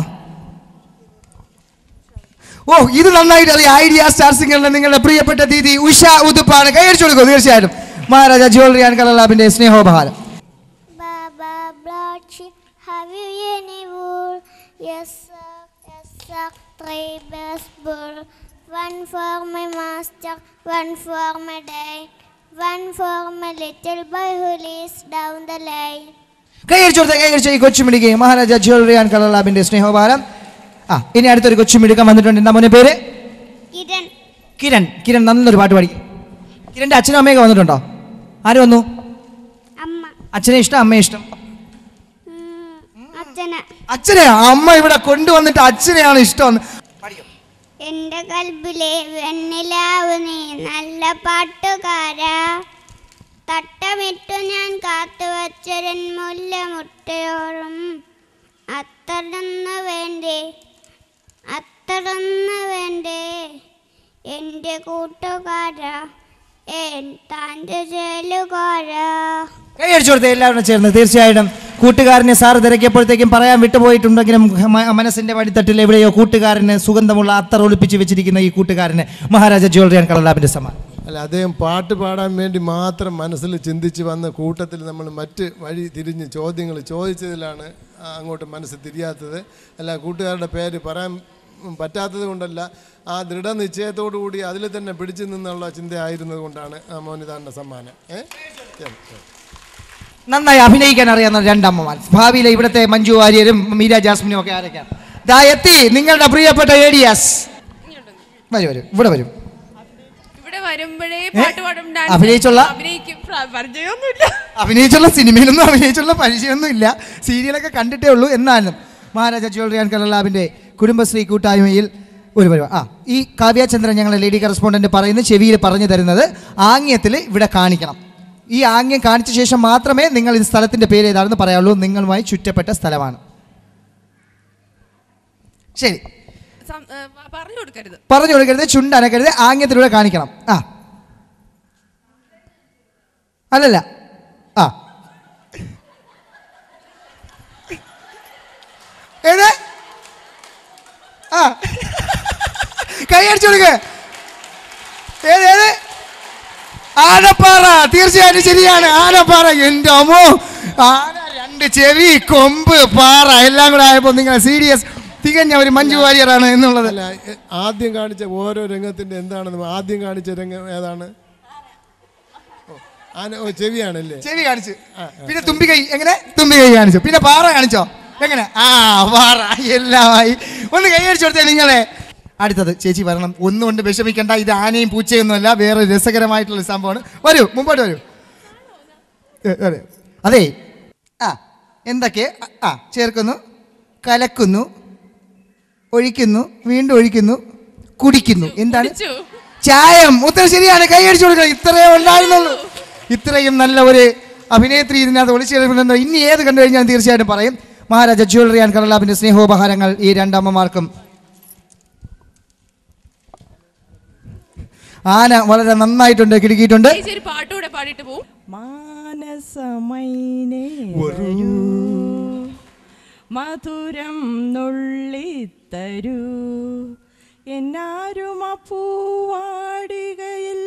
ഓ, ഇത് നന്നായിട്ട് അറിയാം. ഐഡിയ സ്റ്റാർ സിംഗറിലെ നിങ്ങളുടെ പ്രിയപ്പെട്ട ദീദി ഉഷ ഉതുപ്പാണ്. കൈയടിച്ചു കൊടുക്കും. തീർച്ചയായിട്ടും മഹാരാജ ജ്വല്ലറി ആൻഡ് കളർ ലാബിന്റെ സ്നേഹോപഹാരം. Have you any wool? Yes sir, 3 best bull. 1 for my master, 1 for my dad, 1 for my little boy who lives down the lane. കൈയടിച്ചു ഈ കൊച്ചുമിടിക്ക് മഹാരാജ ജ്വല്ലറി ആൻഡ് കളർ ലാബിന്റെ സ്നേഹോപഹാരം. ഇനി അടുത്തൊരു കൊച്ചുമിടുക്കാൻ വന്നിട്ടുണ്ട്. എന്താ മോനെ പേര്? കിരൺ. നല്ലൊരു പാട്ട് പാടി. കിരണിന്റെ അച്ഛനും അമ്മയൊക്കെ വന്നിട്ടുണ്ടോ? ആര് വന്നു? അച്ഛനെ ഇഷ്ടം, അമ്മയെ ഇഷ്ടം? അച്ഛനെ. അമ്മ ഇവിടെ കൊണ്ടുവന്നിട്ട് അച്ഛനെയാണ് ഇഷ്ടം. എന്റെ കൽബിലെ വെണ്ണിലാവ് നീ നല്ല പാട്ടുകാരാ, തട്ടമിട്ടു ഞാൻ കാത്തുവച്ചൊരൻ മുല്ല മുട്ടയോറും അത്തടന്ന് വേണ്ടേ എൻ്റെ കൂട്ടുകാരാ, താൻ്റെ ചേലുകാരാ. കൈയടിച്ചു കൊടുത്തേ എല്ലാവരും ചേർന്ന്. തീർച്ചയായിട്ടും കൂട്ടുകാരനെ സാറ് തിരക്കിയപ്പോഴത്തേക്കും പറയാൻ വിട്ടുപോയിട്ടുണ്ടെങ്കിലും മനസ്സിന്റെ വഴിത്തട്ടിൽ എവിടെയോ കൂട്ടുകാരന് സുഗന്ധമുള്ള അത്തർ ഒളിപ്പിച്ച് വെച്ചിരിക്കുന്ന ഈ കൂട്ടുകാരന് മഹാരാജ ജ്വല്ലറി ആൻഡ് കളർ ലാബിന്റെ സമ്മാനം. അല്ല, അദ്ദേഹം പാട്ട് പാടാൻ വേണ്ടി മാത്രം മനസ്സിൽ ചിന്തിച്ച് വന്ന കൂട്ടത്തിൽ നമ്മൾ മറ്റ് വഴി തിരിഞ്ഞ് ചോദ്യങ്ങൾ ചോദിച്ചതിലാണ് അങ്ങോട്ട് മനസ്സ് തിരിയാത്തത്. അല്ല, കൂട്ടുകാരുടെ പേര് പറയാൻ പറ്റാത്തത് കൊണ്ടല്ല, ആ ദൃഢനിശ്ചയത്തോടു കൂടി അതിൽ തന്നെ പിടിച്ചു നിന്നുള്ള ചിന്തയായിരുന്നത് കൊണ്ടാണ് മോനിതാന്റെ സമ്മാനം. നന്നായി അഭിനയിക്കാൻ അറിയാവുന്ന 2 അമ്മമാർ. ഭാവിയിലെ ഇവിടുത്തെ മഞ്ജു വാര്യരും മീര ജാസ്മിനും ഒക്കെ ആരൊക്കെയാണ്? ദാ എത്തി നിങ്ങളുടെ പ്രിയപ്പെട്ട ഏഡിയാസ്. വരും ഇവിടെ വരും. അഭിനയിച്ചുള്ള സിനിമയിലൊന്നും അഭിനയിച്ചുള്ള പരിചയമൊന്നും ഇല്ല. സീരിയലൊക്കെ കണ്ടിട്ടേ ഉള്ളൂ. എന്നാലും മഹാരാജ ജ്വല്ലറി ആൻഡ് കളർ ലാബിൻ്റെ കുടുംബശ്രീ കൂട്ടായ്മയിൽ ഒരു പരിപാടി. ഈ കാവ്യചന്ദ്രൻ ഞങ്ങളെ ലേഡി കറസ്പോണ്ടൻറ്റ് പറയുന്ന ചെവിയിൽ പറഞ്ഞു തരുന്നത് ആംഗ്യത്തിൽ ഇവിടെ കാണിക്കണം. ഈ ആംഗ്യം കാണിച്ച ശേഷം മാത്രമേ നിങ്ങൾ ഈ സ്ഥലത്തിൻ്റെ പേര് ഏതാണെന്ന് പറയാവുള്ളൂ. നിങ്ങളുമായി ചുറ്റപ്പെട്ട സ്ഥലമാണ്. ശരി, പറഞ്ഞു കൊടുക്കരുത്, ചുണ്ടനക്കരുത്, ആംഗ്യത്തിലൂടെ കാണിക്കണം. അല്ലല്ല, ഏത് കൈ അടിച്ചു കൊടുക്ക. ഏത് ആനപ്പാറ, തീർച്ചയായിട്ടും ശരിയാണ്. ആനപ്പാറ. എൻ്റെ അമ്മോ, ആന, 2 ചെവി, കൊമ്പ്, പാറ എല്ലാം കൂടെ ആയപ്പോൾ നിങ്ങൾ സീരിയസ് തികഞ്ഞ ഒരു മഞ്ജു വാര്യറാണ് എന്നുള്ളത്. ആദ്യം കാണിച്ച ഓരോ രംഗത്തിന്റെ എന്താണെന്ന് ആദ്യം കാണിച്ച രംഗം ഏതാണ്? ചെവിയാണല്ലേ? ചെവി കാണിച്ചു. പിന്നെ തുമ്പികൈ, എങ്ങനെ തുമ്പികൈ കാണിച്ചു. പിന്നെ പാറ കാണിച്ചോ, എങ്ങനെ? പാറ. എല്ലാമായി ഒന്ന് കൈയടിച്ചു കൊടുത്തേ നിങ്ങളെ. അടുത്തത് ചേച്ചി വരണം. ഒന്നുകൊണ്ട് വിഷമിക്കണ്ട, ഇത് ആനയും പൂച്ചയൊന്നുമല്ല, വേറെ രസകരമായിട്ടുള്ള സംഭവമാണ്. വരൂ, മുമ്പോട്ട് വരൂ. അതെ, എന്തൊക്കെ ചേർക്കുന്നു? കലക്കുന്നു, ഒഴിക്കുന്നു, വീണ്ടും ഒഴിക്കുന്നു, കുടിക്കുന്നു. എന്താണ്? ചായം. ഉത്തരം ശരിയാണ്. കൈയടിച്ചു കൊടുക്കണം. ഇത്രയേ ഉണ്ടായിരുന്നുള്ളൂ. ഇത്രയും നല്ല ഒരു അഭിനേത്രി ഇതിനകത്ത് ഒളിച്ചെടുക്കുന്നുണ്ടോ? ഇനി ഏത് കണ്ടു കഴിഞ്ഞാൽ തീർച്ചയായിട്ടും പറയും. മഹാരാജ ജ്വല്ലറി ആൻഡ് കളർ ലാബിൻ്റെ സ്നേഹോപഹാരങ്ങൾ ഈ 2 അമ്മമാർക്കും. ആന വളരെ നന്നായിട്ടുണ്ട്, കിടുക്കിയിട്ടുണ്ട്. പാട്ടൂടെ പാടിയിട്ട് പോകും. മാനസമൈനേ വരൂ, മധുരം നുള്ളിത്തരൂ, എന്നാരും പൂവാടികയിൽ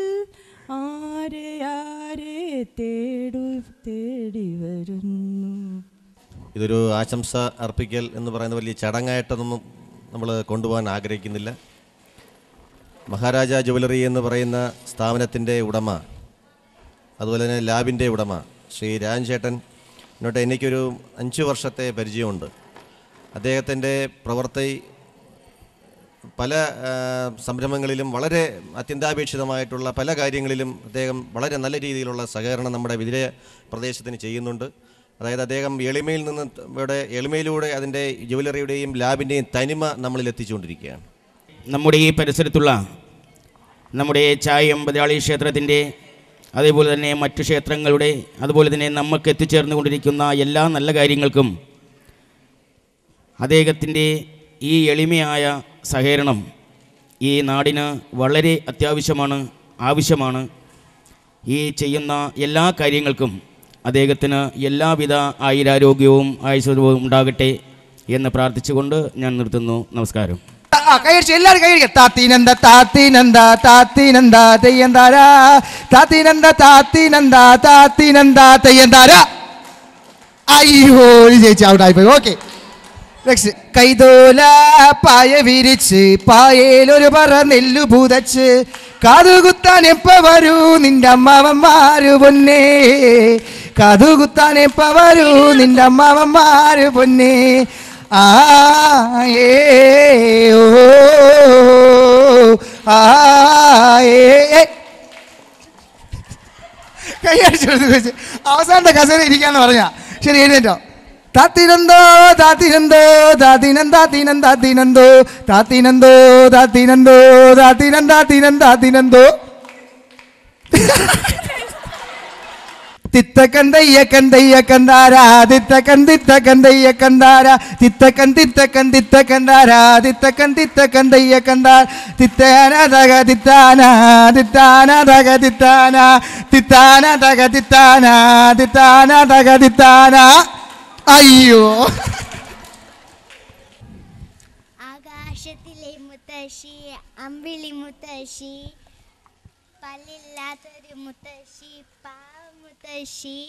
ആരെ ആരെ തേടി വരുന്നു. ഇതൊരു ആശംസ അർപ്പിക്കൽ എന്ന് പറയുന്ന വലിയ ചടങ്ങായിട്ടൊന്നും നമ്മൾ കൊണ്ടുപോകാൻ ആഗ്രഹിക്കുന്നില്ല. മഹാരാജ ജ്വല്ലറി എന്ന് പറയുന്ന സ്ഥാപനത്തിൻ്റെ ഉടമ, അതുപോലെ തന്നെ ലാബിൻ്റെ ഉടമ ശ്രീ രാജൻ ചേട്ടൻ എന്നോട്ട് എനിക്കൊരു 5 വർഷത്തെ പരിചയമുണ്ട്. അദ്ദേഹത്തിൻ്റെ പ്രവൃത്തി പല സംരംഭങ്ങളിലും വളരെ അത്യന്താപേക്ഷിതമായിട്ടുള്ള പല കാര്യങ്ങളിലും അദ്ദേഹം വളരെ നല്ല രീതിയിലുള്ള സഹകരണം നമ്മുടെ വിതിര പ്രദേശത്തിന് ചെയ്യുന്നുണ്ട്. അതായത് അദ്ദേഹം എളിമയിലൂടെ അതിൻ്റെ ജ്വല്ലറിയുടെയും ലാബിൻ്റെയും തനിമ നമ്മളിൽ എത്തിച്ചുകൊണ്ടിരിക്കുകയാണ്. നമ്മുടെ ഈ പരിസരത്തുള്ള നമ്മുടെ ചായം ബദാളി ക്ഷേത്രത്തിൻ്റെ, അതേപോലെ തന്നെ മറ്റു ക്ഷേത്രങ്ങളുടെ, അതുപോലെ തന്നെ നമുക്ക് എത്തിച്ചേർന്നുകൊണ്ടിരിക്കുന്ന എല്ലാ നല്ല കാര്യങ്ങൾക്കും അദ്ദേഹത്തിൻ്റെ ഈ എളിമയായ സഹകരണം ഈ നാടിന് വളരെ അത്യാവശ്യമാണ്, ആവശ്യമാണ്. ഈ ചെയ്യുന്ന എല്ലാ കാര്യങ്ങൾക്കും അദ്ദേഹത്തിന് എല്ലാവിധ ആയുരാരോഗ്യവും ആയുസ്സവും ഉണ്ടാകട്ടെ എന്ന് പ്രാർത്ഥിച്ചുകൊണ്ട് ഞാൻ നിർത്തുന്നു. നമസ്കാരം. എല്ലാവരും കൈയടിക്കുക. താത്തീനന്ദ താത്തീനന്ദ താത്തീനന്ദ തെയ്യന്താര, താത്തീനന്ദ താത്തീനന്ദ താത്തീനന്ദ തെയ്യന്താര. അയ്യോ, ചേച്ചി ഔട്ടായിപ്പോയി. Okay, next. കൈതോല പായ വിരിച്ച് പായേലൊരു പറ നെല്ലു പൂതച്ച് കാതുകുത്താൻ എപ്പ വരൂ നിന്റെ അമ്മാവന്മാര് പൊന്നേ, കാതുകുത്താൻ എപ്പ വരൂ നിന്റെ അമ്മാവന്മാര് പൊന്നേ. കൈയടിച്ചു. അവസാനത്തെ കസേര ഇരിക്കാന്ന് പറഞ്ഞ ശരി, എഴുന്നേറ്റോ. താത്തിനന്തോ താത്തിനന്തോ താത്തിനന്താ തീനന്താ തീനന്തോ താത്തിനന്തോ താത്തിനന്തോ താത്തിനന്താ തീനന്താ തീനന്തോ. തിത്തക്കന്തയ്യ കന്തയ്യ കന്താരാ തിത്തക്കൻ തിത്തക്കന്തയ്യ കന്താരാ തിത്തക്കൻ തിത്തക്കൻ തിത്തക്കന്താരാ തിത്തക്കൻ തിത്തക്കന്തയ്യ കന്താ തിത്താന തക തിത്താന തിത്താന തക തിത്താന തിത്താന തക തിത്താന തിത്താന തക തിത്താന. അയ്യോ, ആകാശത്തിലെ മുത്തശ്ശി, അമ്പിളി മുത്തശ്ശി, പല്ലില്ലാത്തൊരു മുത്തശ്ശി, മുത്തശ്ശി,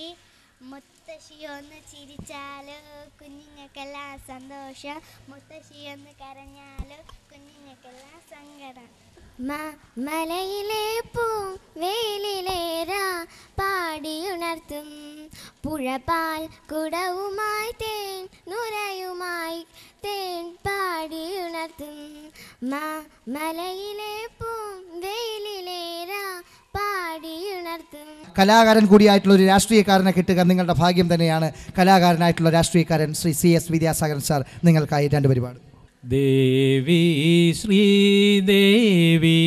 മുത്തശ്ശി ഒന്ന് ചിരിച്ചാലോ കുഞ്ഞുങ്ങൾക്കെല്ലാം സന്തോഷം, മുത്തശ്ശി ഒന്ന് കരഞ്ഞാലോ കുഞ്ഞുങ്ങൾക്കെല്ലാം സങ്കടം. മലയിലെ പൂ വേലിലേറാ പാടിയുണർത്തും, പുഴപാൽ കുടവുമായി തേൻ നുരയുമായി തേൻ പാടിയുണർത്തും. മലയിലെ പൂ വേലിലേറാ പാടിയുണർത്തും. കലാകാരൻ കൂടിയായിട്ടുള്ള ഒരു രാഷ്ട്രീയക്കാരനെ കിട്ടുക നിങ്ങളുടെ ഭാഗ്യം തന്നെയാണ്. കലാകാരനായിട്ടുള്ള രാഷ്ട്രീയക്കാരൻ ശ്രീ CS വിദ്യാസാഗരൻ സാർ നിങ്ങൾക്കായി 2 പരിപാടി. ദേവി ശ്രീദേവി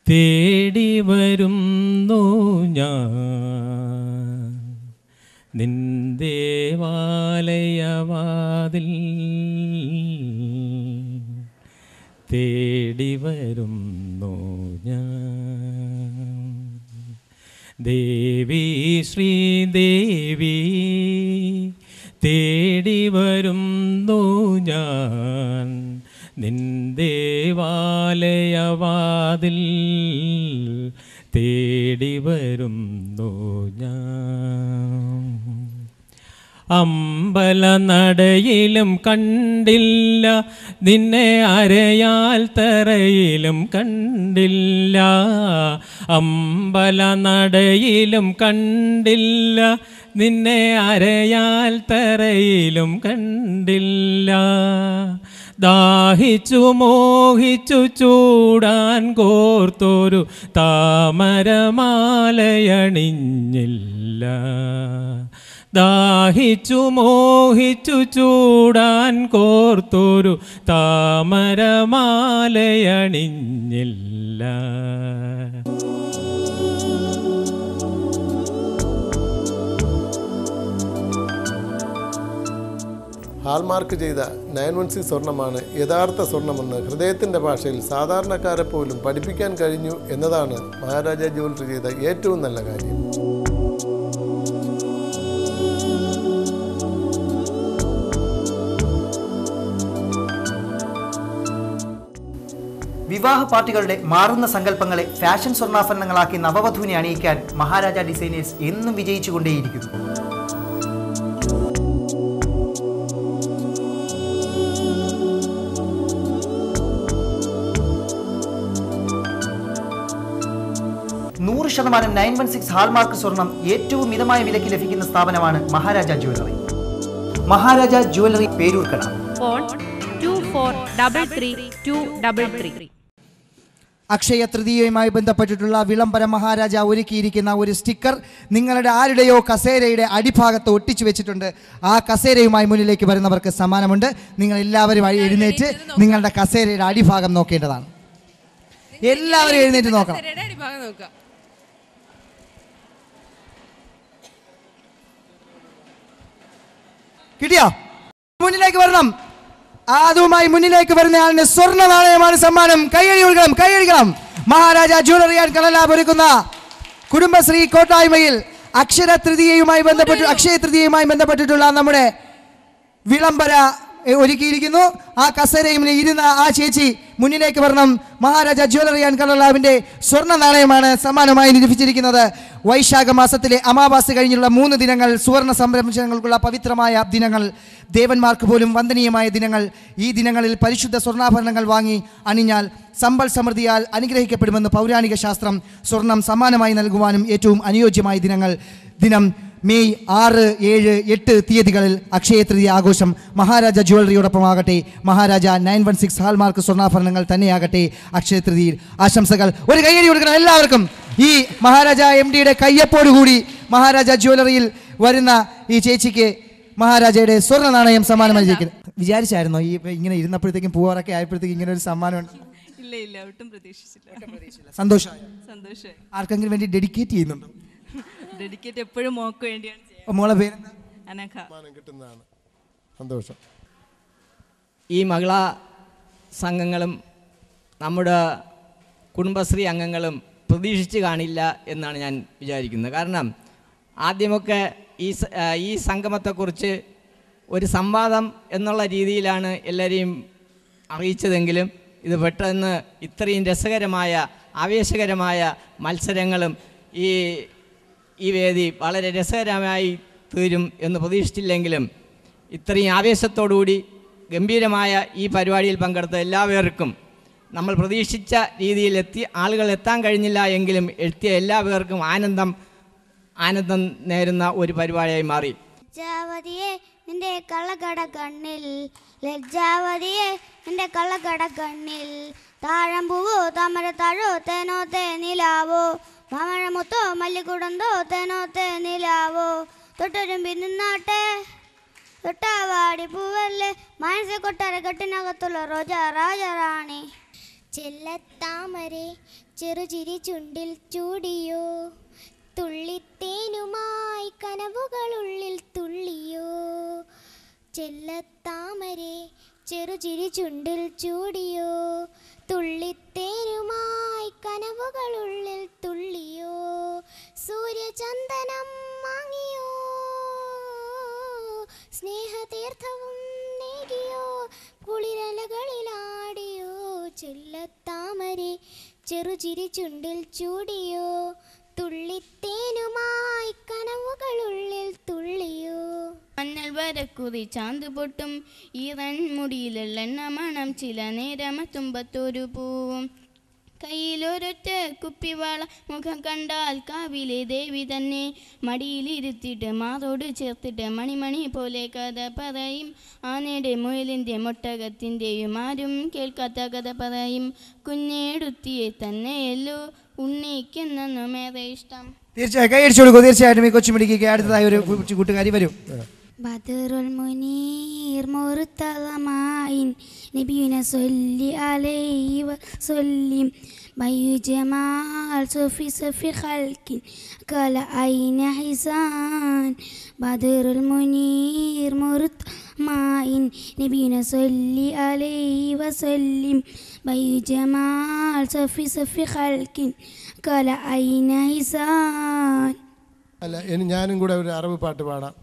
തേടി വരുന്നു ഞാൻ നിൻ ദേവാലയവാതിൽ തേടി വരുന്നു ഞാൻ. ദേവി ശ്രീദേവി തേടി വരുന്നു ഞാൻ നിൻ ദേവാലയവാതിൽ തേടി വരുന്നു ഞാൻ. അമ്പലനടയിലും കണ്ടില്ല നിന്നെ അരയാൽ തറയിലും കണ്ടില്ല. അമ്പലനടയിലും കണ്ടില്ല നിന്നെ അരയാൽ തറയിലും കണ്ടില്ല. ദാഹിച്ചു മോഹിച്ചു ചൂടാൻ കോർത്തൊരു താമരമാലയണിഞ്ഞില്ല. ദാഹിച്ചു മോഹിച്ചു ചൂടാൻ കോർത്തൊരു താമരമാലയണിഞ്ഞില്ല. ഹാൾമാർക്ക് ചെയ്ത 916 സ്വർണ്ണമാണ് യഥാർത്ഥ സ്വർണ്ണമെന്ന് ഹൃദയത്തിൻ്റെ ഭാഷയിൽ സാധാരണക്കാരെ പോലും പഠിപ്പിക്കാൻ കഴിഞ്ഞു എന്നതാണ് മഹാരാജ ജ്വല്ലറി ചെയ്ത ഏറ്റവും നല്ല കാര്യം. വിവാഹ പാർട്ടികളുടെ മാറുന്ന സങ്കല്പങ്ങളെ ഫാഷൻ സ്വർണ്ണാഭരണങ്ങളാക്കി നവവധുവിനെ അണിയിക്കാൻ മഹാരാജ ഡിസൈനേഴ്സ് എന്നും വിജയിച്ചുകൊണ്ടേയിരിക്കുന്നു. ശതമാനം 916 ഹാൾമാർക്ക് സ്വർണം ഏറ്റവും മിതമായ വിലയ്ക്ക് ലഭിക്കുന്ന സ്ഥാപനമാണ് Maharaja jewellery. Maharaja jewellery Peroorkada. Phone 24333233. Akshaya തൃതീയയുമായി ബന്ധപ്പെട്ടിട്ടുള്ള വിളംബര മഹാരാജ ഒരുക്കിയിരിക്കുന്ന ഒരു സ്റ്റിക്കർ നിങ്ങളുടെ ആരുടെയോ കസേരയുടെ അടിഭാഗത്ത് ഒട്ടിച്ചു വെച്ചിട്ടുണ്ട്. ആ കസേരയുമായി മുന്നിലേക്ക് വരുന്നവർക്ക് സമ്മാനമുണ്ട്. നിങ്ങൾ എല്ലാവരും എഴുന്നേറ്റ് നിങ്ങളുടെ കസേരയുടെ അടിഭാഗം നോക്കേണ്ടതാണ്. എല്ലാവരും എഴുന്നേറ്റ് നോക്കണം. കിട്ടിയോ? മുന്നിലേക്ക് വരണം. അതുമായി മുന്നിലേക്ക് വരുന്ന ആളിന് സ്വർണ്ണ നാണയമാണ് സമ്മാനം. കൈയടി കൊടുക്കണം, കൈയടിക്കണം. മഹാരാജ ജ്വല്ലറി ആൻഡ് കളലാബ് ഒരുക്കുന്ന കുടുംബശ്രീ കോട്ടായ്മയിൽ അക്ഷയ തൃതീയയുമായി ബന്ധപ്പെട്ടിട്ടുള്ള നമ്മുടെ വിളംബര ഒരുക്കിയിരിക്കുന്നു. ആ കസേരയിൽ ഇരുന്ന ആ ചേച്ചി മുന്നിലേക്ക് വരണം. മഹാരാജ ജ്വല്ലറി ആൻഡ് കളലാബിന്റെ സ്വർണ്ണ നാണയമാണ് സമ്മാനമായി ലഭിച്ചിരിക്കുന്നത്. വൈശാഖ മാസത്തിലെ അമാവാസി കഴിഞ്ഞുള്ള 3 ദിനങ്ങൾ സുവർണ സംരംഭങ്ങൾക്കുള്ള പവിത്രമായ ദിനങ്ങൾ, ദേവന്മാർക്ക് പോലും വന്ദനീയമായ ദിനങ്ങൾ. ഈ ദിനങ്ങളിൽ പരിശുദ്ധ സ്വർണ്ണാഭരണങ്ങൾ വാങ്ങി അണിഞ്ഞാൽ സമ്പൽ സമൃദ്ധിയാൽ അനുഗ്രഹിക്കപ്പെടുമെന്ന് പൗരാണിക ശാസ്ത്രം. സ്വർണം സമ്മാനമായി നൽകുവാനും ഏറ്റവും അനുയോജ്യമായ ദിനം മെയ് 6, 7, 8 തീയതികളിൽ അക്ഷയ തൃതീയ ആഘോഷം മഹാരാജ ജ്വല്ലറിയോടൊപ്പമാകട്ടെ. മഹാരാജ 916 ഹാൾമാർക്ക് സ്വർണ്ണാഭരണങ്ങൾ തന്നെയാകട്ടെ അക്ഷയ തൃതീയയിൽ. ആശംസകൾ. ഒരു കൈയടി കൊടുക്കണം എല്ലാവർക്കും. ഈ മഹാരാജ MDയുടെ കയ്യപ്പോടുകൂടി മഹാരാജ ജ്വല്ലറിയിൽ വരുന്ന ഈ ചേച്ചിക്ക് മഹാരാജയുടെ സ്വർണ്ണ നാണയം സമ്മാനമായി ജയിക്കുന്നത്. വിചാരിച്ചായിരുന്നോ ഈ ഇങ്ങനെ ഇരുന്നപ്പോഴത്തേക്കും പൂവാറൊക്കെ ആയപ്പോഴത്തേക്കും ഇങ്ങനെ ഒരു സമ്മാനമുണ്ട്? ഇല്ല, ഒട്ടും പ്രതീക്ഷിച്ചില്ല. സന്തോഷമായി. ആർക്കെങ്കിലും വേണ്ടി ഡെഡിക്കേറ്റ് ചെയ്യുന്നുണ്ടോ? ഡെഡിക്കേറ്റ് എപ്പോഴും മോക്ക് വേണ്ടിയാണ്. മോളെ പേര് അനഘ. കിട്ടുന്നതാണ്. സന്തോഷം. ഈ മഹിളാ സംഘങ്ങളും നമ്മുടെ കുടുംബശ്രീ അംഗങ്ങളും പ്രതീക്ഷിച്ച് കാണില്ല എന്നാണ് ഞാൻ വിചാരിക്കുന്നത്. കാരണം ആദ്യമൊക്കെ ഈ സംഗമത്തെക്കുറിച്ച് ഒരു സംവാദം എന്നുള്ള രീതിയിലാണ് എല്ലാവരെയും അറിയിച്ചതെങ്കിലും ഇത് പെട്ടെന്ന് ഇത്രയും രസകരമായ ആവേശകരമായ മത്സരങ്ങളും ഈ വേദി വളരെ രസകരമായി തീരും എന്ന് പ്രതീക്ഷിച്ചില്ലെങ്കിലും ഇത്രയും ആവേശത്തോടുകൂടി ഗംഭീരമായ ഈ പരിപാടിയിൽ പങ്കെടുത്ത എല്ലാവർക്കും നമ്മൾ പ്രതീക്ഷിച്ച രീതിയിൽ ആളുകൾ എത്താൻ കഴിഞ്ഞില്ല എങ്കിലും എത്തിയ എല്ലാവർക്കും ആനന്ദം നേരുന്ന ഒരു പരിപാടിയായി മാറി. ജാവതിയെ നിന്റെ കള്ളക്കട കണ്ണിൽ, ലജ്ജാവതിയെ നിന്റെ കള്ളക്കട കണ്ണിൽ. താഴമ്പൂവോ താമര താഴോ തേനോ തേനിലാവോ, മാമഴമുത്തോ മല്ലിക്കുടന്തോ തേനോ തേനിലാവോ. തൊട്ടൊരുമ്പി നിന്നാട്ടെ തൊട്ടാവാടി പൂവല്ലേ, മനസ്സ കൊട്ടാര കെട്ടിനകത്തുള്ള റോജ രാജറാണി. ചെല്ലത്താമരെ ചെറുചിരി ചുണ്ടിൽ ചൂടിയോ, തുള്ളിത്തേനുമായി കനവുകളുള്ളിൽ തുള്ളിയോ. ചെല്ലത്താമരെ ചെറുചിരി ചുണ്ടിൽ ചൂടിയോ, തുള്ളിത്തേനുമായി കനവുകളുള്ളിൽ തുള്ളിയോ. സൂര്യചന്ദനം വാങ്ങിയോ, സ്നേഹതീർത്ഥവും നേകിയോ, കുളിരലകളിലാടിയോ. ചെല്ലത്താമരെ ചെറുചിരി ചുണ്ടിൽ ചൂടിയോ, തുള്ളിത്തേനുമായി കനവുകളുള്ളിൽ തുള്ളിയോ. മഞ്ഞൾ വരക്കുറി ചാന്ത് പൊട്ടും ഈറൻ മുടിയിലെണ്ണ മണം, ചില നേരം തുമ്പത്തൊരു പൂവും കയ്യിലൊരൊറ്റ കുപ്പിവാള. മുഖം കണ്ടാൽ കാവിലെ ദേവി തന്നെ, മടിയിലിരുത്തിയിട്ട് മാറോട് ചേർത്തിട്ട് മണിമണി പോലെ കഥ പറയും. ആനയുടെ മുയലിൻ്റെ മൊട്ടകത്തിൻ്റെയും ആരും കേൾക്കാത്ത കഥ പറയും. കുഞ്ഞേടുത്തിയെ തന്നെയല്ലോ ഉണ്ണിക്കെന്നേറെ ഇഷ്ടം. തീർച്ചയായും കൈയടിച്ചു കൊടുക്കൂ. തീർച്ചയായിട്ടും ഈ കൊച്ചുമിടിക്ക് അടുത്തതായി ഒരു കൂട്ടുകാരി വരും. ബദറുൽ മുനീർ മുർത്തലമായിൻ നബിയുന സല്ലി അലൈഹി വസല്ലിം ബയു ജമാൽ സഫി സഫി ഖൽകിൻ കല ഐന ഹിസാൻ. ബദറുൽ മുനീർ മുർത്തലമായിൻ നബിയുന സല്ലി അലൈഹി വസല്ലിം ബയു ജമാൽ സഫി സഫി ഖൽകിൻ കല ഐന ഹിസാൻ. അല്ല, ഇനി ഞാനും കൂടെ ഒരു അറബ് പാട്ട് പാടാം.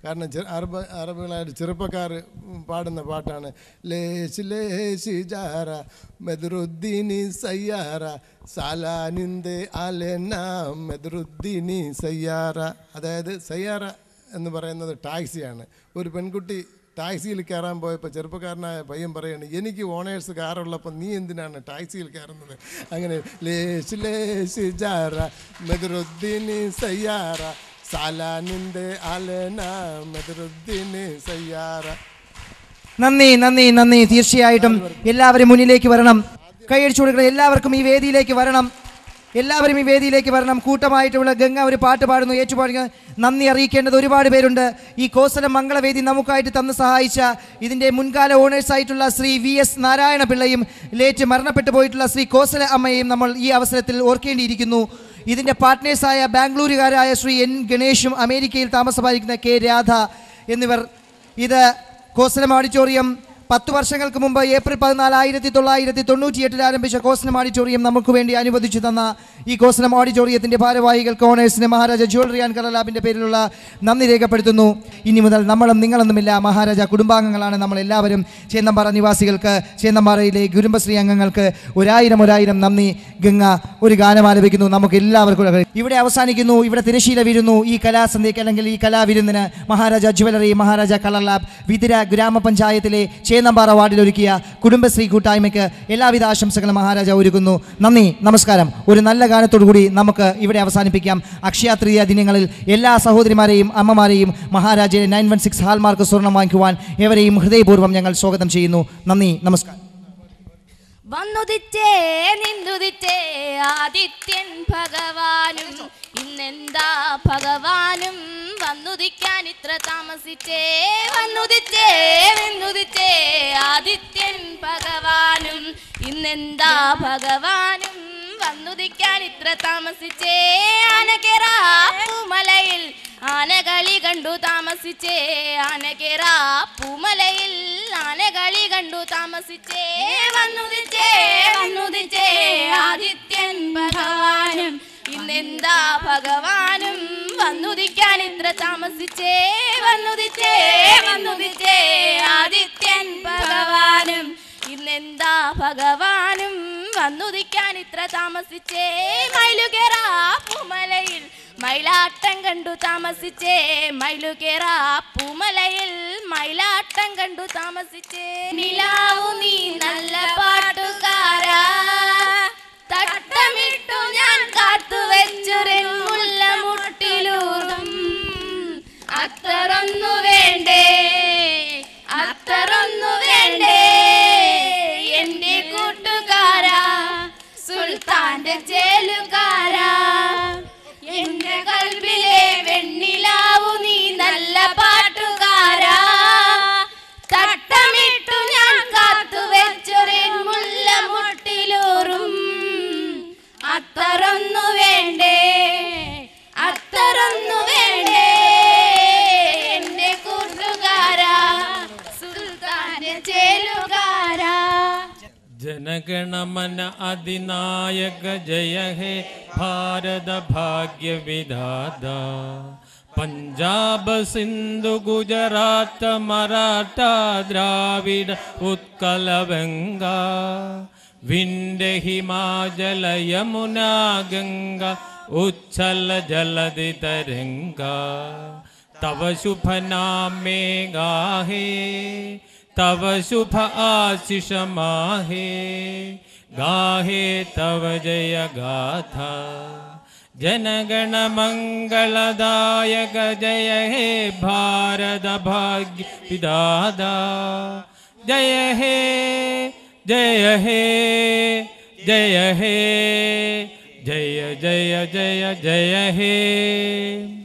കാരണം അറബുകളായിട്ട് ചെറുപ്പക്കാർ പാടുന്ന പാട്ടാണ്. ലേശ് ലേശ് ജാര മെദറുദ്ദീനി സയ്യാറ സാലാനിന്ദെ അലന മെദറുദ്ദീനി സയ്യാറ. അതായത് സയ്യാറ എന്ന് പറയുന്നത് ടാക്സിയാണ്. ഒരു പെൺകുട്ടി ടാക്സിയിൽ കയറാൻ പോയപ്പോൾ ചെറുപ്പക്കാരനായ പയ്യൻ പറയാണ്, എനിക്ക് ഓണേഴ്സ് കാറുള്ളപ്പോൾ നീ എന്തിനാണ് ടാക്സിയിൽ കയറുന്നത്? അങ്ങനെ ലേശ് ലേശ് ജാര മെദറുദ്ദീനി സയ്യാറ സാലാനിന്റെ അലന മെദറുദ്ദീനി സയ്യാറ. നന്ദി നന്ദി നന്ദി. തീർച്ചയായിട്ടും എല്ലാവരും മുന്നിലേക്ക് വരണം. കൈയടിച്ചു കൊടുക്കണം. എല്ലാവർക്കും ഈ വേദിയിലേക്ക് വരണം. എല്ലാവരും ഈ വേദിയിലേക്ക് വരണം. കൂട്ടമായിട്ടുള്ള ഗംഗ ഒരു പാട്ട് പാടുന്നു. ഏറ്റുപാടുക. നന്ദി അറിയിക്കേണ്ടത് ഒരുപാട് പേരുണ്ട്. ഈ കോസലം മംഗളവേദി നമുക്കായിട്ട് തന്ന് സഹായിച്ച ഇതിൻ്റെ മുൻകാല ഓണേഴ്സായിട്ടുള്ള ശ്രീ VS നാരായണ പിള്ളയും ലേറ്റ് മരണപ്പെട്ടു പോയിട്ടുള്ള ശ്രീ കോസല അമ്മയെയും നമ്മൾ ഈ അവസരത്തിൽ ഓർക്കേണ്ടിയിരിക്കുന്നു. ഇതിൻ്റെ പാർട്ട്നേഴ്സായ ബാംഗ്ലൂരുകാരായ ശ്രീ N ഗണേഷും അമേരിക്കയിൽ താമസമായിരിക്കുന്ന K രാധ എന്നിവർ. ഇത് കോസലം ഓഡിറ്റോറിയം 10 വർഷങ്ങൾക്ക് മുമ്പ് ഏപ്രിൽ 14, 1998 ആരംഭിച്ച കോസലം ഓഡിറ്റോറിയം നമുക്ക് വേണ്ടി അനുവദിച്ചു തന്ന ഈ കോസലം ഓഡിറ്റോറിയത്തിൻ്റെ ഭാരവാഹികൾക്ക് ഓണേഴ്സിന് മഹാരാജ ജ്വല്ലറി ആൻഡ് കളർ ലാബിൻ്റെ പേരിലുള്ള നന്ദി രേഖപ്പെടുത്തുന്നു. ഇനി മുതൽ നമ്മളും നിങ്ങളൊന്നുമില്ല, മഹാരാജ കുടുംബാംഗങ്ങളാണ് നമ്മളെല്ലാവരും. ചേന്നമ്പാറ നിവാസികൾക്ക്, ചേന്നമ്പാറയിലെ കുടുംബശ്രീ അംഗങ്ങൾക്ക് ഒരായിരം നന്ദി. ഗംഗ ഒരു ഗാനം ആലപിക്കുന്നു. നമുക്ക് എല്ലാവർക്കും ഇവിടെ അവസാനിക്കുന്നു. ഇവിടെ തിരശീല വീഴുന്നു. ഈ കലാസന്ധ്യയ്ക്ക് അല്ലെങ്കിൽ ഈ കലാവിരുന്നിന് Maharaja jewellery, Maharaja colour lab, Vithura ഗ്രാമപഞ്ചായത്തിലെ ചേന്നമ്പാറ വാർഡിലൊരുക്കിയ കുടുംബശ്രീ കൂട്ടായ്മയ്ക്ക് എല്ലാവിധ ആശംസകളും മഹാരാജ ഒരുക്കുന്നു. നന്ദി, നമസ്കാരം. ഒരു നല്ല ഗാനത്തോടു കൂടി നമുക്ക് ഇവിടെ അവസാനിപ്പിക്കാം. അക്ഷയ തൃതീയ ദിനങ്ങളിൽ എല്ലാ സഹോദരിമാരെയും അമ്മമാരെയും മഹാരാജയെ 916 ഹാൾമാർക്ക് സ്വർണം വാങ്ങിക്കുവാൻ എവരെയും ഹൃദയപൂർവ്വം ഞങ്ങൾ സ്വാഗതം ചെയ്യുന്നു. നന്ദി, നമസ്കാരം. വന്നുദിച്ചേ നിന്ദുദിച്ചേ ആദിത്യൻ ഭഗവാനും, ഇന്നെന്താ ഭഗവാനും വന്നുദിക്കാൻ ഇത്ര താമസിച്ചേ. വന്നുദിച്ചേ നിന്ദുദിച്ചേ ആദിത്യൻ ഭഗവാനും, ഇന്നെന്താ ഭഗവാനും വന്നുദിക്കാൻ ഇത്ര താമസിച്ചേ. ആനകേറാപ്പൂമലയിൽ ആനകളി കണ്ടു താമസിച്ചേ. ആനകേറാപ്പൂമലയിൽ ആനകളി കണ്ടു താമസിച്ചേ. വന്നുദിച്ചേ വന്നുദിച്ചേ ആദിത്യൻ ഭഗവാനും, ഇന്നെന്താ ഭഗവാനും വന്നുദിക്കാൻ ഇത്ര താമസിച്ചേ. വന്നുദിച്ചേ വന്നുദിച്ചേ ആദിത്യൻ ഭഗവാനും, ഇന്നെന്താ ഭഗവാനും വന്നുദിക്കാൻ ഇത്ര താമസിച്ചേ. മയിലുകേറാപ്പൂമലയിൽ മയിലാട്ടം കണ്ടു താമസിച്ചേ. മയിലുകേറാപ്പൂമലയിൽ മയിലാട്ടം കണ്ടു താമസിച്ചേ. നിലാവു നീ നല്ല പാട്ടുകാരാ, തട്ടമിട്ടു ഞാൻ കാത്തുവെച്ചൊരു മുല്ല മുട്ടിലൂറും അത്തറൊന്നു വേണ്ടേ. जनगणमन अधिनायक जय हे भारत भाग्य विधाता पंजाब सिंधु गुजरात मराठा द्राविड उत्कल गंगा विंध्य हिमाचल यमुना गंगा उच्छल जलधि तरंगा तव शुभ नामे गाहे तव शुभ आशीष माहे गाहे तव जय गाथा जनगण मंगलदायक जय हे भारत भाग्य विधाता जय हे जय हे जय हे जय जय जय जय हे।